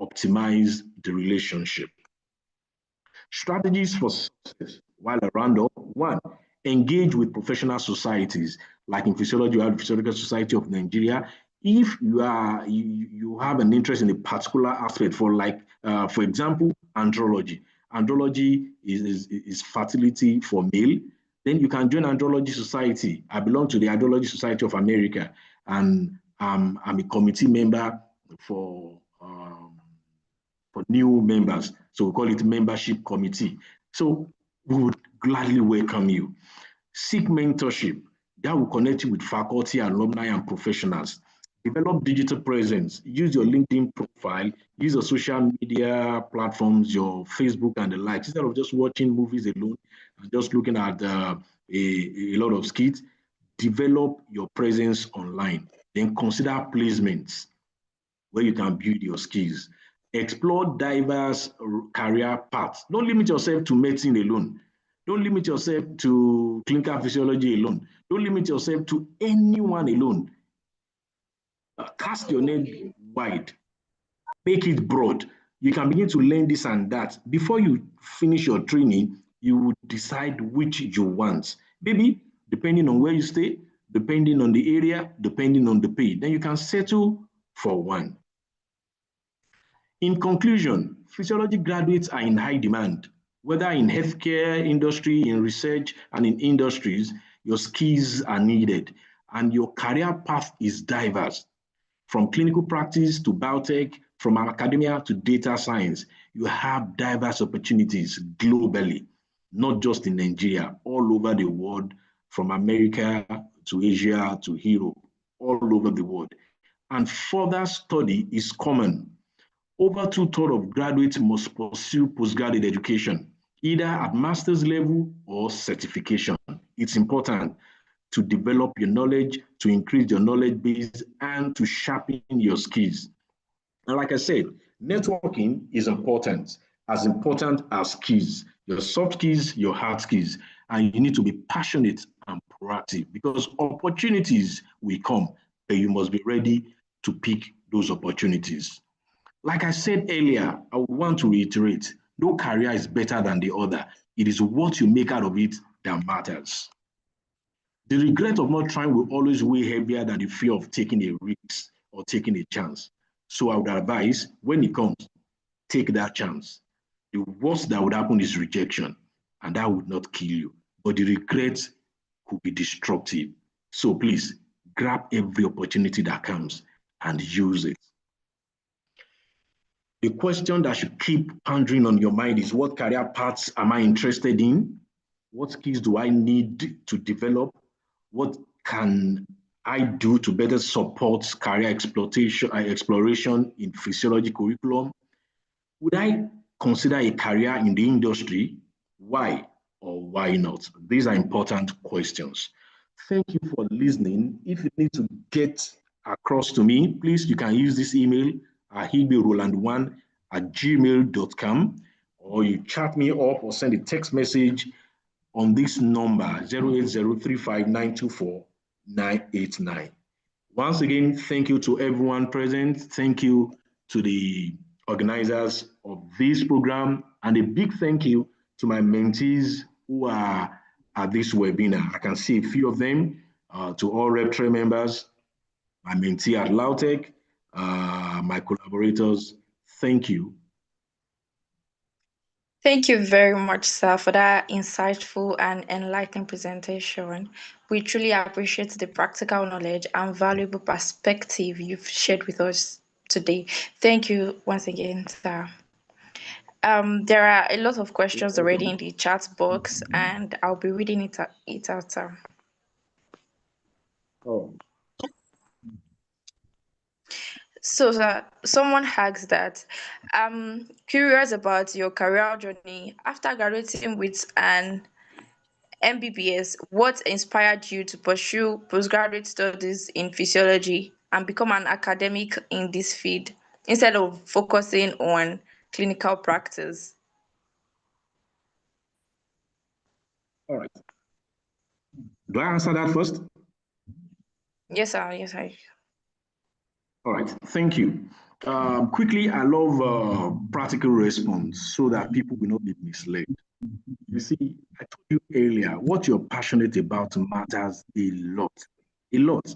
optimize the relationship. Strategies for success while around up. One, engage with professional societies. Like in physiology, you have the Physiological Society of Nigeria. If you have an interest in a particular aspect for example, andrology. Andrology is fertility for male. Then you can join Andrology Society. I belong to the Andrology Society of America, and I'm a committee member for new members. So we call it membership committee. So we would gladly welcome you. Seek mentorship that will connect you with faculty, alumni, and professionals. Develop digital presence. Use your LinkedIn profile. Use your social media platforms, your Facebook and the likes. Instead of just watching movies alone, just looking at a lot of skits, develop your presence online. Then consider placements where you can build your skills. Explore diverse career paths. Don't limit yourself to medicine alone. Don't limit yourself to clinical physiology alone. Don't limit yourself to anyone alone. Cast your net wide. Make it broad. You can begin to learn this and that. Before you finish your training, you would decide which you want. Maybe depending on where you stay, depending on the area, depending on the pay. Then you can settle for one. In conclusion, physiology graduates are in high demand, whether in healthcare industry, in research, and in industries. Your skills are needed, and your career path is diverse. From clinical practice to biotech, from academia to data science, you have diverse opportunities globally, not just in Nigeria, all over the world, from America to Asia to Europe, all over the world. And further study is common. Over two-thirds of graduates must pursue postgraduate education, either at master's level or certification. It's important to develop your knowledge, to increase your knowledge base, and to sharpen your skills. And like I said, networking is important as skills, your soft skills, your hard skills. And you need to be passionate and proactive because opportunities will come, but you must be ready to pick those opportunities. Like I said earlier, I would want to reiterate, no career is better than the other. It is what you make out of it that matters. The regret of not trying will always weigh heavier than the fear of taking a risk or taking a chance. So I would advise, when it comes, take that chance. The worst that would happen is rejection, and that would not kill you. But the regret could be destructive. So please, grab every opportunity that comes and use it. The question that should keep pondering on your mind is, what career paths am I interested in? What skills do I need to develop? What can I do to better support career exploration in physiology curriculum? Would I consider a career in the industry? Why or why not? These are important questions. Thank you for listening. If you need to get across to me, please, you can use this email, ahigberoland1@gmail.com, or you chat me up or send a text message on this number, 08035924989. Once again, thank you to everyone present. Thank you to the organizers of this program, and a big thank you to my mentees who are at this webinar. I can see a few of them, to all RepTre members, my mentee at Lautech, my collaborators. Thank you. Thank you very much, sir, for that insightful and enlightening presentation. We truly appreciate the practical knowledge and valuable perspective you've shared with us today. Thank you once again, sir. There are a lot of questions already in the chat box, and I'll be reading it out, sir. Oh. So, sir, someone asks that, I'm curious about your career journey. After graduating with an MBBS, what inspired you to pursue postgraduate studies in physiology and become an academic in this field instead of focusing on clinical practice? All right. Do I answer that first? Yes, sir. Yes, sir. All right, thank you. Quickly, I love practical response so that people will not be misled. You see, I told you earlier, what you're passionate about matters a lot, a lot.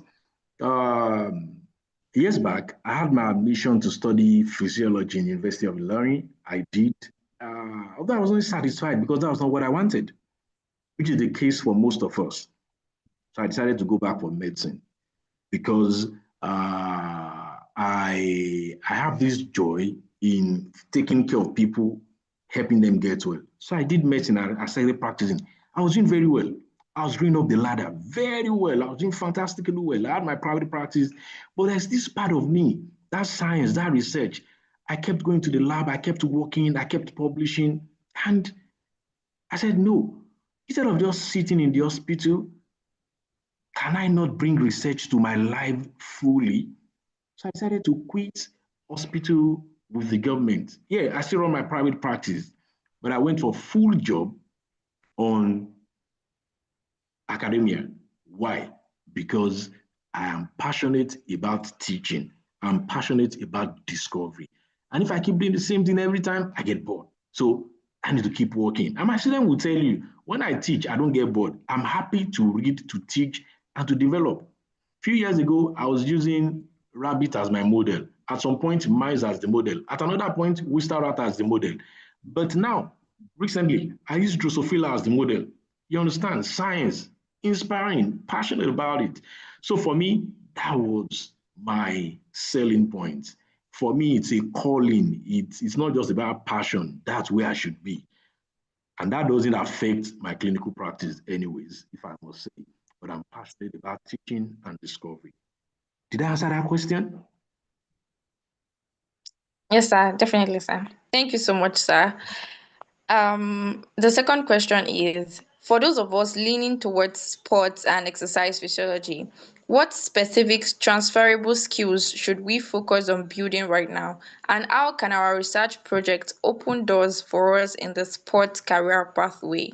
Years back, I had my admission to study physiology in the University of Ilorin. I did, although I wasn't satisfied because that was not what I wanted. which is the case for most of us. So I decided to go back for medicine because I have this joy in taking care of people, helping them get well. So I did medicine. I started practicing. I was doing very well. I was going up the ladder very well. I was doing fantastically well. I had my private practice, but there's this part of me, that science, that research. I kept going to the lab. I kept working. I kept publishing. And I said, no, instead of just sitting in the hospital, can I not bring research to my life fully? So I decided to quit hospital with the government. Yeah, I still run my private practice, but I went for a full job on academia. Why? Because I am passionate about teaching. I'm passionate about discovery. And if I keep doing the same thing every time, I get bored. So I need to keep working. And my student will tell you, when I teach, I don't get bored. I'm happy to read, to teach, and to develop. A few years ago, I was using rabbit as my model. At some point, mice as the model. At another point, Wister rat as the model. But now, recently, I use Drosophila as the model. You understand? Science, inspiring, passionate about it. So for me, that was my selling point. For me, it's a calling. It's not just about passion. That's where I should be. And that doesn't affect my clinical practice anyways, if I must say. But I'm passionate about teaching and discovery. Did I answer that question? Yes, sir. Definitely, sir. Thank you so much, sir. The second question is, for those of us leaning towards sports and exercise physiology, what specific transferable skills should we focus on building right now? And how can our research projects open doors for us in the sports career pathway?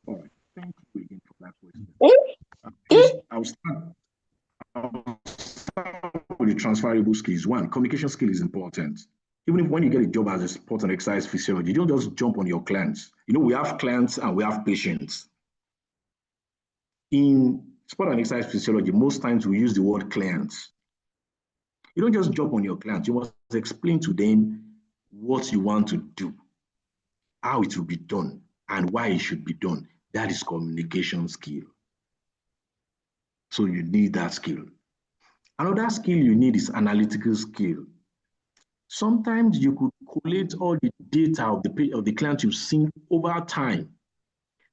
All right. Thank you again for that question. First, I'll start with the transferable skills. One, communication skill is important. Even if when you get a job as a sport and exercise physiology, you don't just jump on your clients. You know, we have clients and we have patients. In sport and exercise physiology, most times we use the word clients. You don't just jump on your clients. You must explain to them what you want to do, how it will be done, and why it should be done. That is communication skill. So you need that skill. Another skill you need is analytical skill. Sometimes you could collate all the data of the client you've seen over time.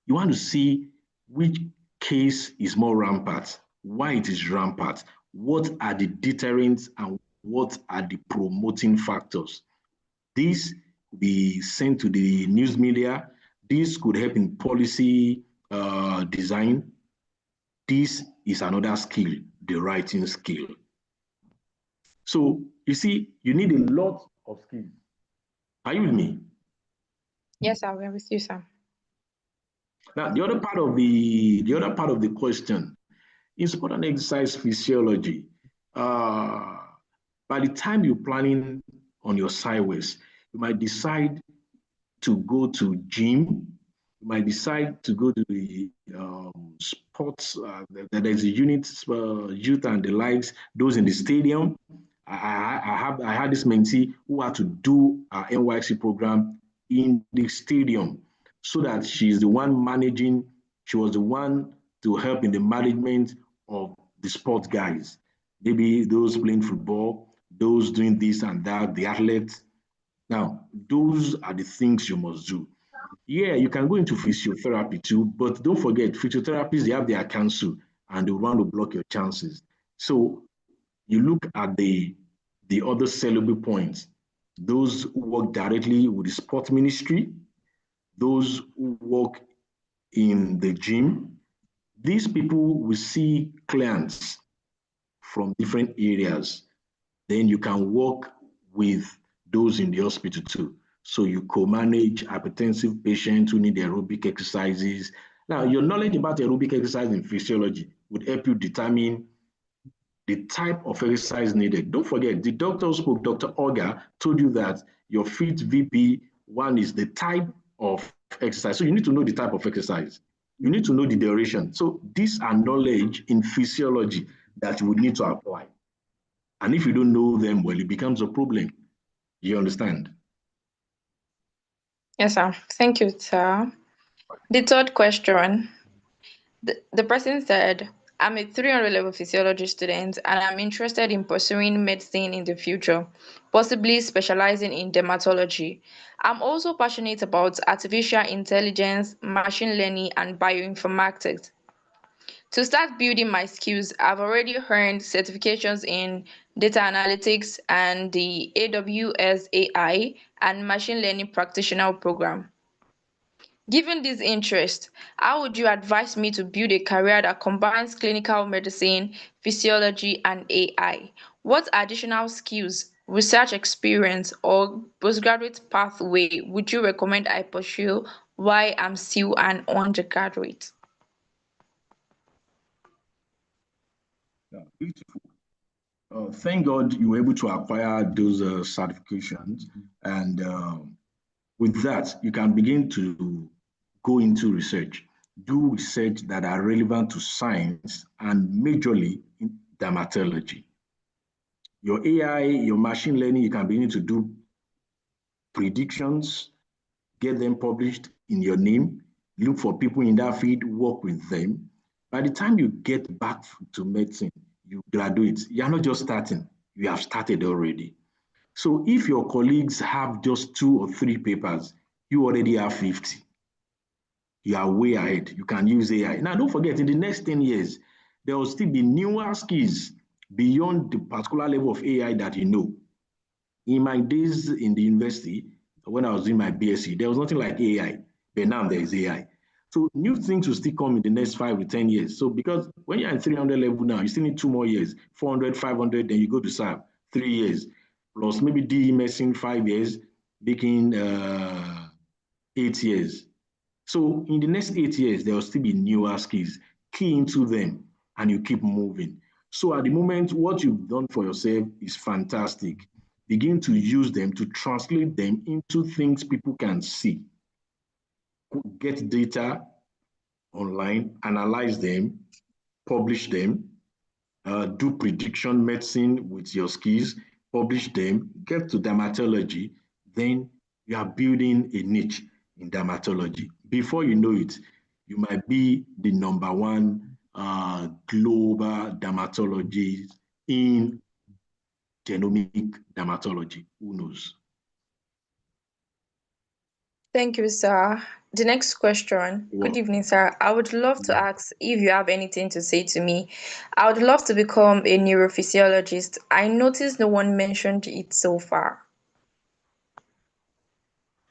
You want to see which case is more rampant, why it is rampant, what are the deterrents, and what are the promoting factors. This could be sent to the news media. This could help in policy design. This is another skill, the writing skill. So you see, you need a lot of skills. Are you with me? Yes, sir. We're with you, sir. Now, the other part of the question, in sport and exercise physiology, by the time you're planning on your sideways, you might decide to go to gym. You might decide to go to the sports. There's a unit, youth and the likes, those in the stadium. I had this mentee who had to do our NYC program in the stadium so that she's the one managing, she was the one to help in the management of the sports guys. Maybe those playing football, those doing this and that, the athletes. Now, those are the things you must do. Yeah, you can go into physiotherapy too, but don't forget, physiotherapists, they have their counsel and they want to block your chances. So you look at the other sellable points, those who work directly with the sport ministry, those who work in the gym. These people will see clients from different areas. Then you can work with those in the hospital too. So you co-manage hypertensive patients who need aerobic exercises. Now, your knowledge about aerobic exercise in physiology would help you determine the type of exercise needed. Don't forget, the doctor spoke, Dr. Oga, told you that your FIT VP1 is the type of exercise. So you need to know the type of exercise. You need to know the duration. So these are knowledge in physiology that you would need to apply. And if you don't know them well, it becomes a problem. You understand? Yes, sir. Thank you, sir. The third question, the person said, I'm a 300 level physiology student and I'm interested in pursuing medicine in the future, possibly specializing in dermatology. I'm also passionate about artificial intelligence, machine learning, and bioinformatics. To start building my skills, I've already earned certifications in data analytics and the AWS AI and machine learning practitioner program. Given this interest, how would you advise me to build a career that combines clinical medicine, physiology, and AI? What additional skills, research experience, or postgraduate pathway would you recommend I pursue while I'm still an undergraduate? Yeah, beautiful. Thank God you were able to acquire those certifications. And with that, you can begin to go into research. Do research that are relevant to science and majorly in dermatology. Your AI, your machine learning, you can begin to do predictions, get them published in your name, look for people in that field, work with them. By the time you get back to medicine, you graduate, you're not just starting, you have started already. So if your colleagues have just 2 or 3 papers, you already have 50. You are way ahead. You can use AI. Now, don't forget, in the next 10 years, there will still be newer skills beyond the particular level of AI that you know. In my days in the university, when I was doing my BSc, there was nothing like AI, but now there is AI. So new things will still come in the next 5 to 10 years. So because when you're in 300 level now, you still need 2 more years, 400, 500, then you go to SAP, 3 years, plus maybe DE medicine 5 years, making 8 years. So in the next 8 years, there will still be newer skills. Key into them and you keep moving. So at the moment, what you've done for yourself is fantastic. Begin to use them to translate them into things people can see. Get data online, analyze them, publish them, do prediction medicine with your skills, publish them, get to dermatology, then you are building a niche in dermatology. Before you know it, you might be the #1 global dermatologist in genomic dermatology. Who knows? Thank you, sir. The next question. Good evening, sir. I would love to ask if you have anything to say to me. I would love to become a neurophysiologist. I noticed no one mentioned it so far.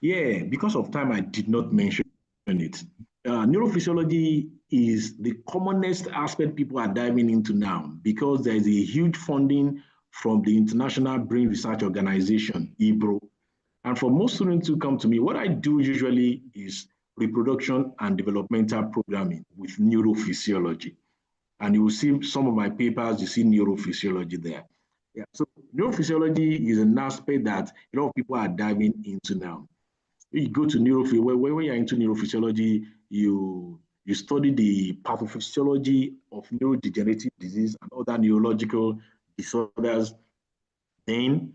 Yeah, because of time, I did not mention it. Neurophysiology is the commonest aspect people are diving into now because there is a huge funding from the International Brain Research Organization, IBRO. And for most students who come to me, what I do usually is reproduction and developmental programming with neurophysiology. And you will see some of my papers, you see neurophysiology there. Yeah, so neurophysiology is an aspect that a lot of people are diving into now. You go to when you're into neurophysiology, you study the pathophysiology of neurodegenerative disease and other neurological disorders, then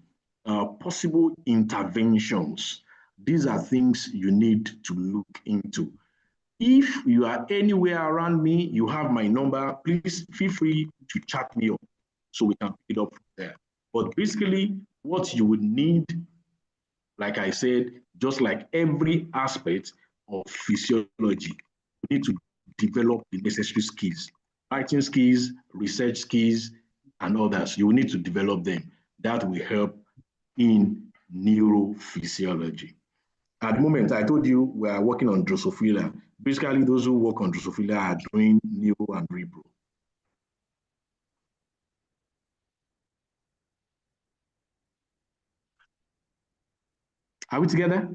possible interventions. These are things you need to look into. If you are anywhere around me, you have my number, please feel free to chat me up so we can pick it up from there. But basically, what you would need, like I said, just like every aspect of physiology, you need to develop the necessary skills, writing skills, research skills, and others. You will need to develop them. That will help in neurophysiology. At the moment, I told you we are working on Drosophila. Basically, those who work on Drosophila are doing neuro and rebro. Are we together?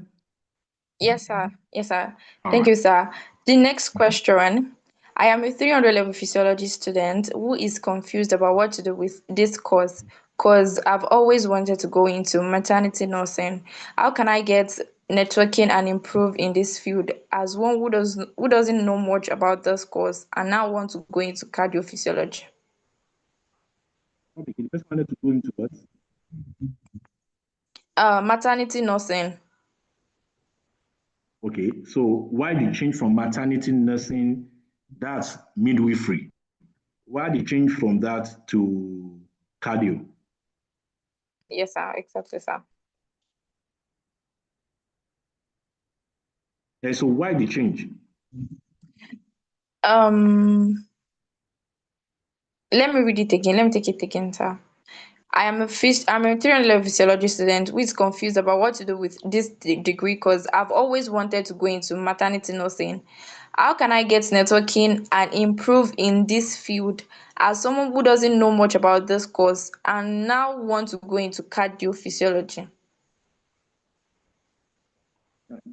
Yes, sir. Yes, sir. All Thank right. you, sir. The next question. I am a 300 level physiology student who is confused about what to do with this course because I've always wanted to go into maternity nursing. How can I get networking and improve in this field as one who doesn't know much about this course and now want to go into cardiophysiology? Okay, the person wanted to go into what? Maternity nursing. Okay, so why the change from maternity nursing, that's midwifery? Why the change from that to cardio? Yes, sir. Exactly, sir. And so why the change? Um, Let me read it again. Let me take it again, sir. I'm a 300 level physiology student who is confused about what to do with this degree because I've always wanted to go into maternity nursing. How can I get networking and improve in this field as someone who doesn't know much about this course and now want to go into cardiophysiology?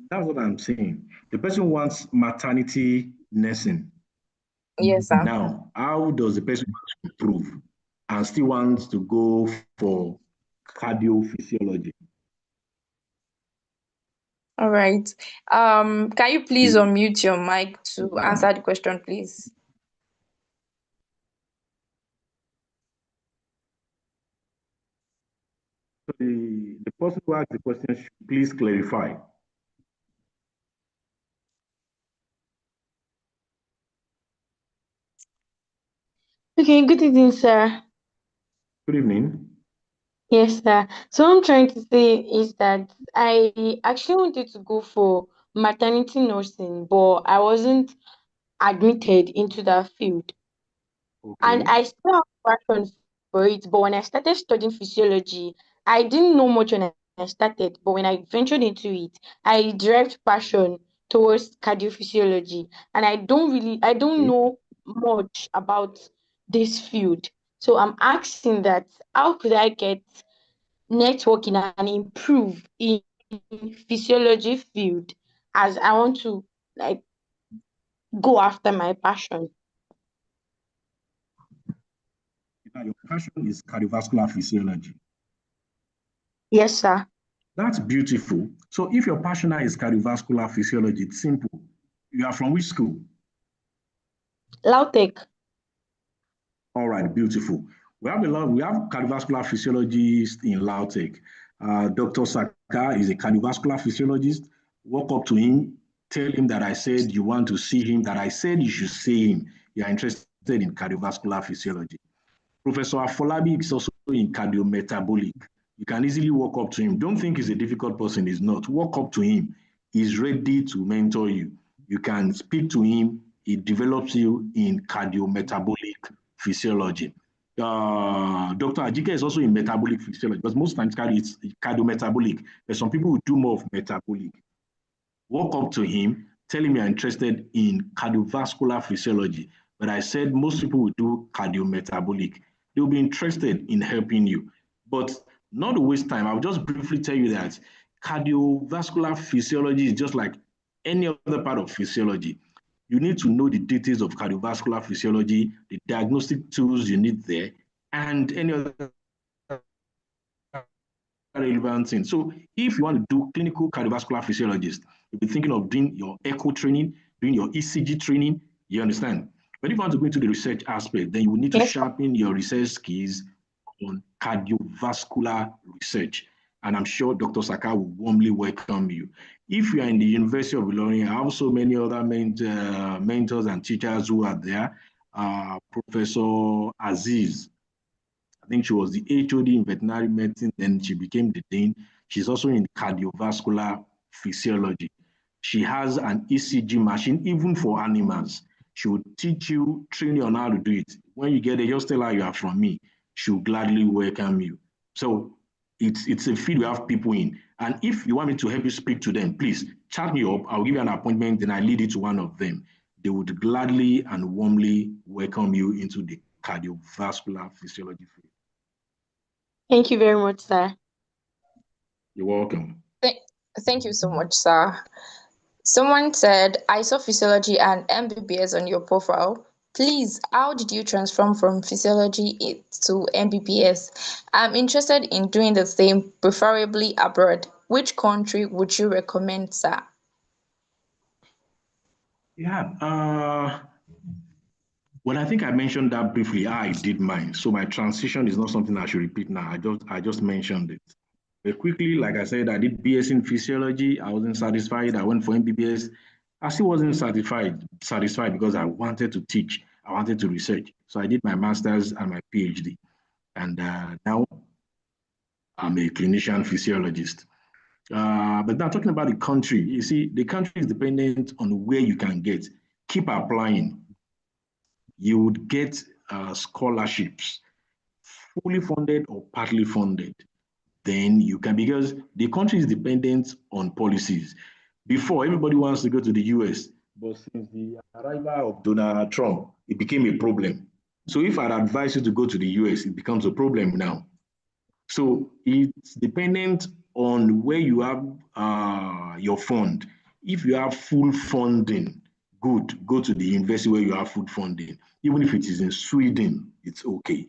That's what I'm saying. The person wants maternity nursing. Yes, sir. Now, how does the person want to improve and still wants to go for cardiophysiology? All right. Can you please unmute your mic to answer the question, please? The person who asked the question should please clarify. Okay, good evening, sir. Good evening. Yes, sir. So what I'm trying to say is that I actually wanted to go for maternity nursing, but I wasn't admitted into that field. And Okay. I still have passion for it. But when I started studying physiology, I didn't know much when I started. But when I ventured into it, I derived passion towards cardiophysiology. And I don't Okay. know much about this field. So I'm asking that how could I get networking and improve in physiology field as I want to like go after my passion? Now, your passion is cardiovascular physiology. Yes, sir. That's beautiful. So if your passion is cardiovascular physiology, it's simple. You are from which school? Lautech. All right, beautiful. We have cardiovascular physiologists in Lautech. Dr. Saka is a cardiovascular physiologist. Walk up to him, tell him that I said you want to see him, that I said you should see him. You are interested in cardiovascular physiology. Professor Afolabi is also in cardiometabolic. You can easily walk up to him. Don't think he's a difficult person. He's not. Walk up to him. He's ready to mentor you. You can speak to him. He develops you in cardiometabolic physiology. Dr. Ajike is also in metabolic physiology, because most times it's cardiometabolic. There's some people who do more of metabolic. Walk up to him, tell him you're interested in cardiovascular physiology. But I said most people will do cardiometabolic. They'll be interested in helping you. But not to waste time, I'll just briefly tell you that cardiovascular physiology is just like any other part of physiology. You need to know the details of cardiovascular physiology, the diagnostic tools you need there, and any other relevant thing. So if you want to do clinical cardiovascular physiologist, you'll be thinking of doing your echo training, doing your ECG training, you understand? But if you want to go into the research aspect, then you will need to sharpen your research skills on cardiovascular research. And I'm sure Dr. Saka will warmly welcome you. If you are in the University of Ilorin, I have so many other mentors and teachers who are there. Professor Aziz, I think she was the HOD in veterinary medicine, then she became the dean. She's also in cardiovascular physiology. She has an ECG machine, even for animals. She will teach you, train you on how to do it. When you get there, just tell her you are from me. She will gladly welcome you. So it's a field we have people in. And if you want me to help you speak to them, please chat me up. I'll give you an appointment, then I lead you to one of them. They would gladly and warmly welcome you into the cardiovascular physiology field. Thank you very much, sir. You're welcome. Thank you so much, sir. Someone said, I saw physiology and MBBS on your profile. Please, how did you transform from physiology to MBBS? I'm interested in doing the same, preferably abroad. Which country would you recommend, sir? Yeah. Well, I think I mentioned that briefly. I did mine. So my transition is not something I should repeat now. I just mentioned it. But quickly, like I said, I did BS in physiology. I wasn't satisfied. I went for MBBS. I still wasn't satisfied because I wanted to teach. I wanted to research. So I did my master's and my PhD. And now I'm a clinician physiologist. But now talking about the country, you see, the country is dependent on where you can get. Keep applying. You would get scholarships, fully funded or partly funded. Then you can, because the country is dependent on policies. Before, everybody wants to go to the US, but since the arrival of Donald Trump, it became a problem. So if I'd advise you to go to the US, it becomes a problem now. So it's dependent on where you have your fund. If you have full funding, good, go to the university where you have full funding. Even if it is in Sweden, it's okay.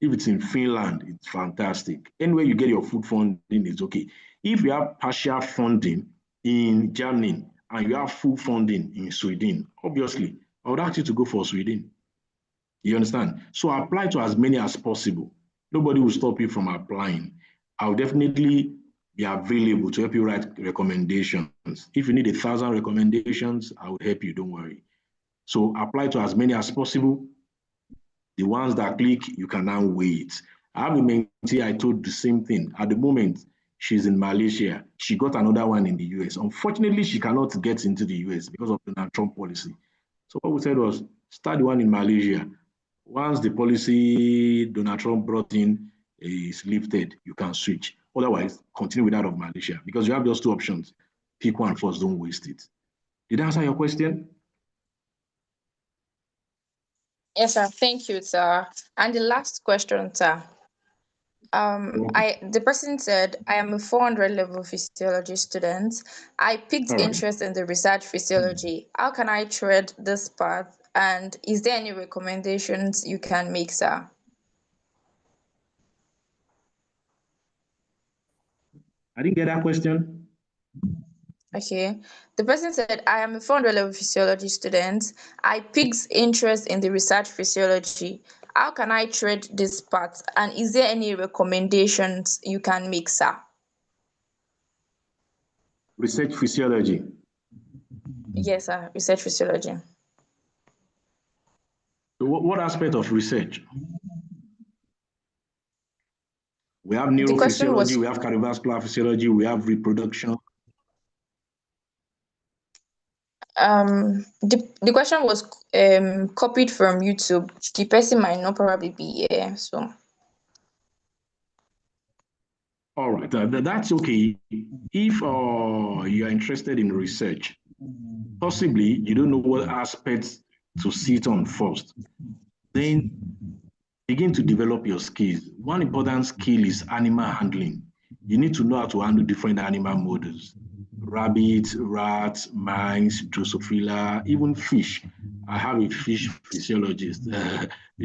If it's in Finland, it's fantastic. Anywhere you get your full funding, it's okay. If you have partial funding in Germany and you have full funding in Sweden, obviously, I would ask you to go for Sweden. You understand? So apply to as many as possible. Nobody will stop you from applying. I'll definitely be available to help you write recommendations. If you need 1,000 recommendations, I will help you, don't worry. So apply to as many as possible. The ones that click, you can now wait. I have a mentee, I told the same thing. At the moment, she's in Malaysia. She got another one in the US. Unfortunately, she cannot get into the US because of the Trump policy. So what we said was, start the one in Malaysia. Once the policy Donald Trump brought in is lifted, you can switch. Otherwise, continue with that of Malaysia because you have just two options. Pick one first, don't waste it. Did I answer your question? Yes, sir. Thank you, sir. And the last question, sir. The person said, I am a 400 level physiology student. I picked interest in the research physiology. How can I tread this path? And is there any recommendations you can make, sir? I didn't get that question. Okay. The person said, I am a 400 level physiology student. I picked interest in the research physiology. How can I tread this path? And is there any recommendations you can make, sir? Research physiology. Yes, sir. Research physiology. So what aspect of research? We have neurophysiology, we have cardiovascular physiology, we have reproduction. The question was copied from YouTube. The person might not probably be here, so. All right, that's okay. If you are interested in research, possibly you don't know what aspects to sit on first, then begin to develop your skills. One important skill is animal handling. You need to know how to handle different animal models. Rabbits, rats, mice, Drosophila, even fish. I have a fish physiologist.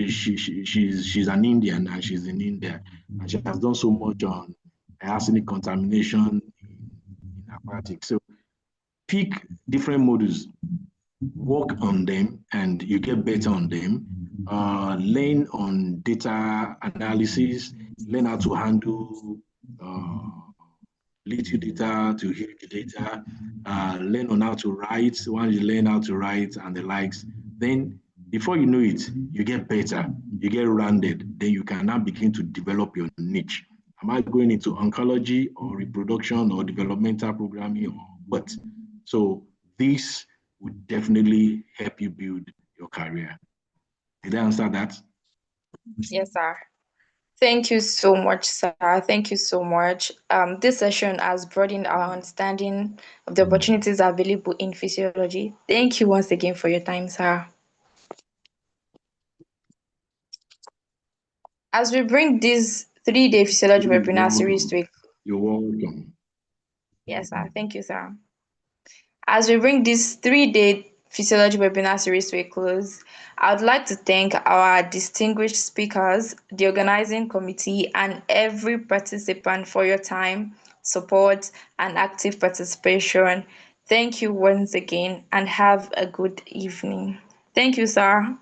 She's an Indian and she's in India. And she has done so much on arsenic contamination in aquatics. So pick different models, work on them, and you get better on them. Learn on data analysis, learn how to handle little data to huge data, learn on how to write. Once you learn how to write and the likes, then before you know it, you get better, you get rounded, then you can now begin to develop your niche. Am I going into oncology or reproduction or developmental programming or what? So this would definitely help you build your career. Did I answer that? Yes, sir. Thank you so much, sir. Thank you so much. This session has broadened our understanding of the opportunities available in physiology. Thank you once again for your time, sir. As we bring this 3-day physiology webinar series to a... You're welcome. Yes, sir. Thank you, sir. As we bring this 3-day physiology webinar series to a close, I would like to thank our distinguished speakers, the organizing committee, and every participant for your time, support, and active participation. Thank you once again, and have a good evening. Thank you, sir.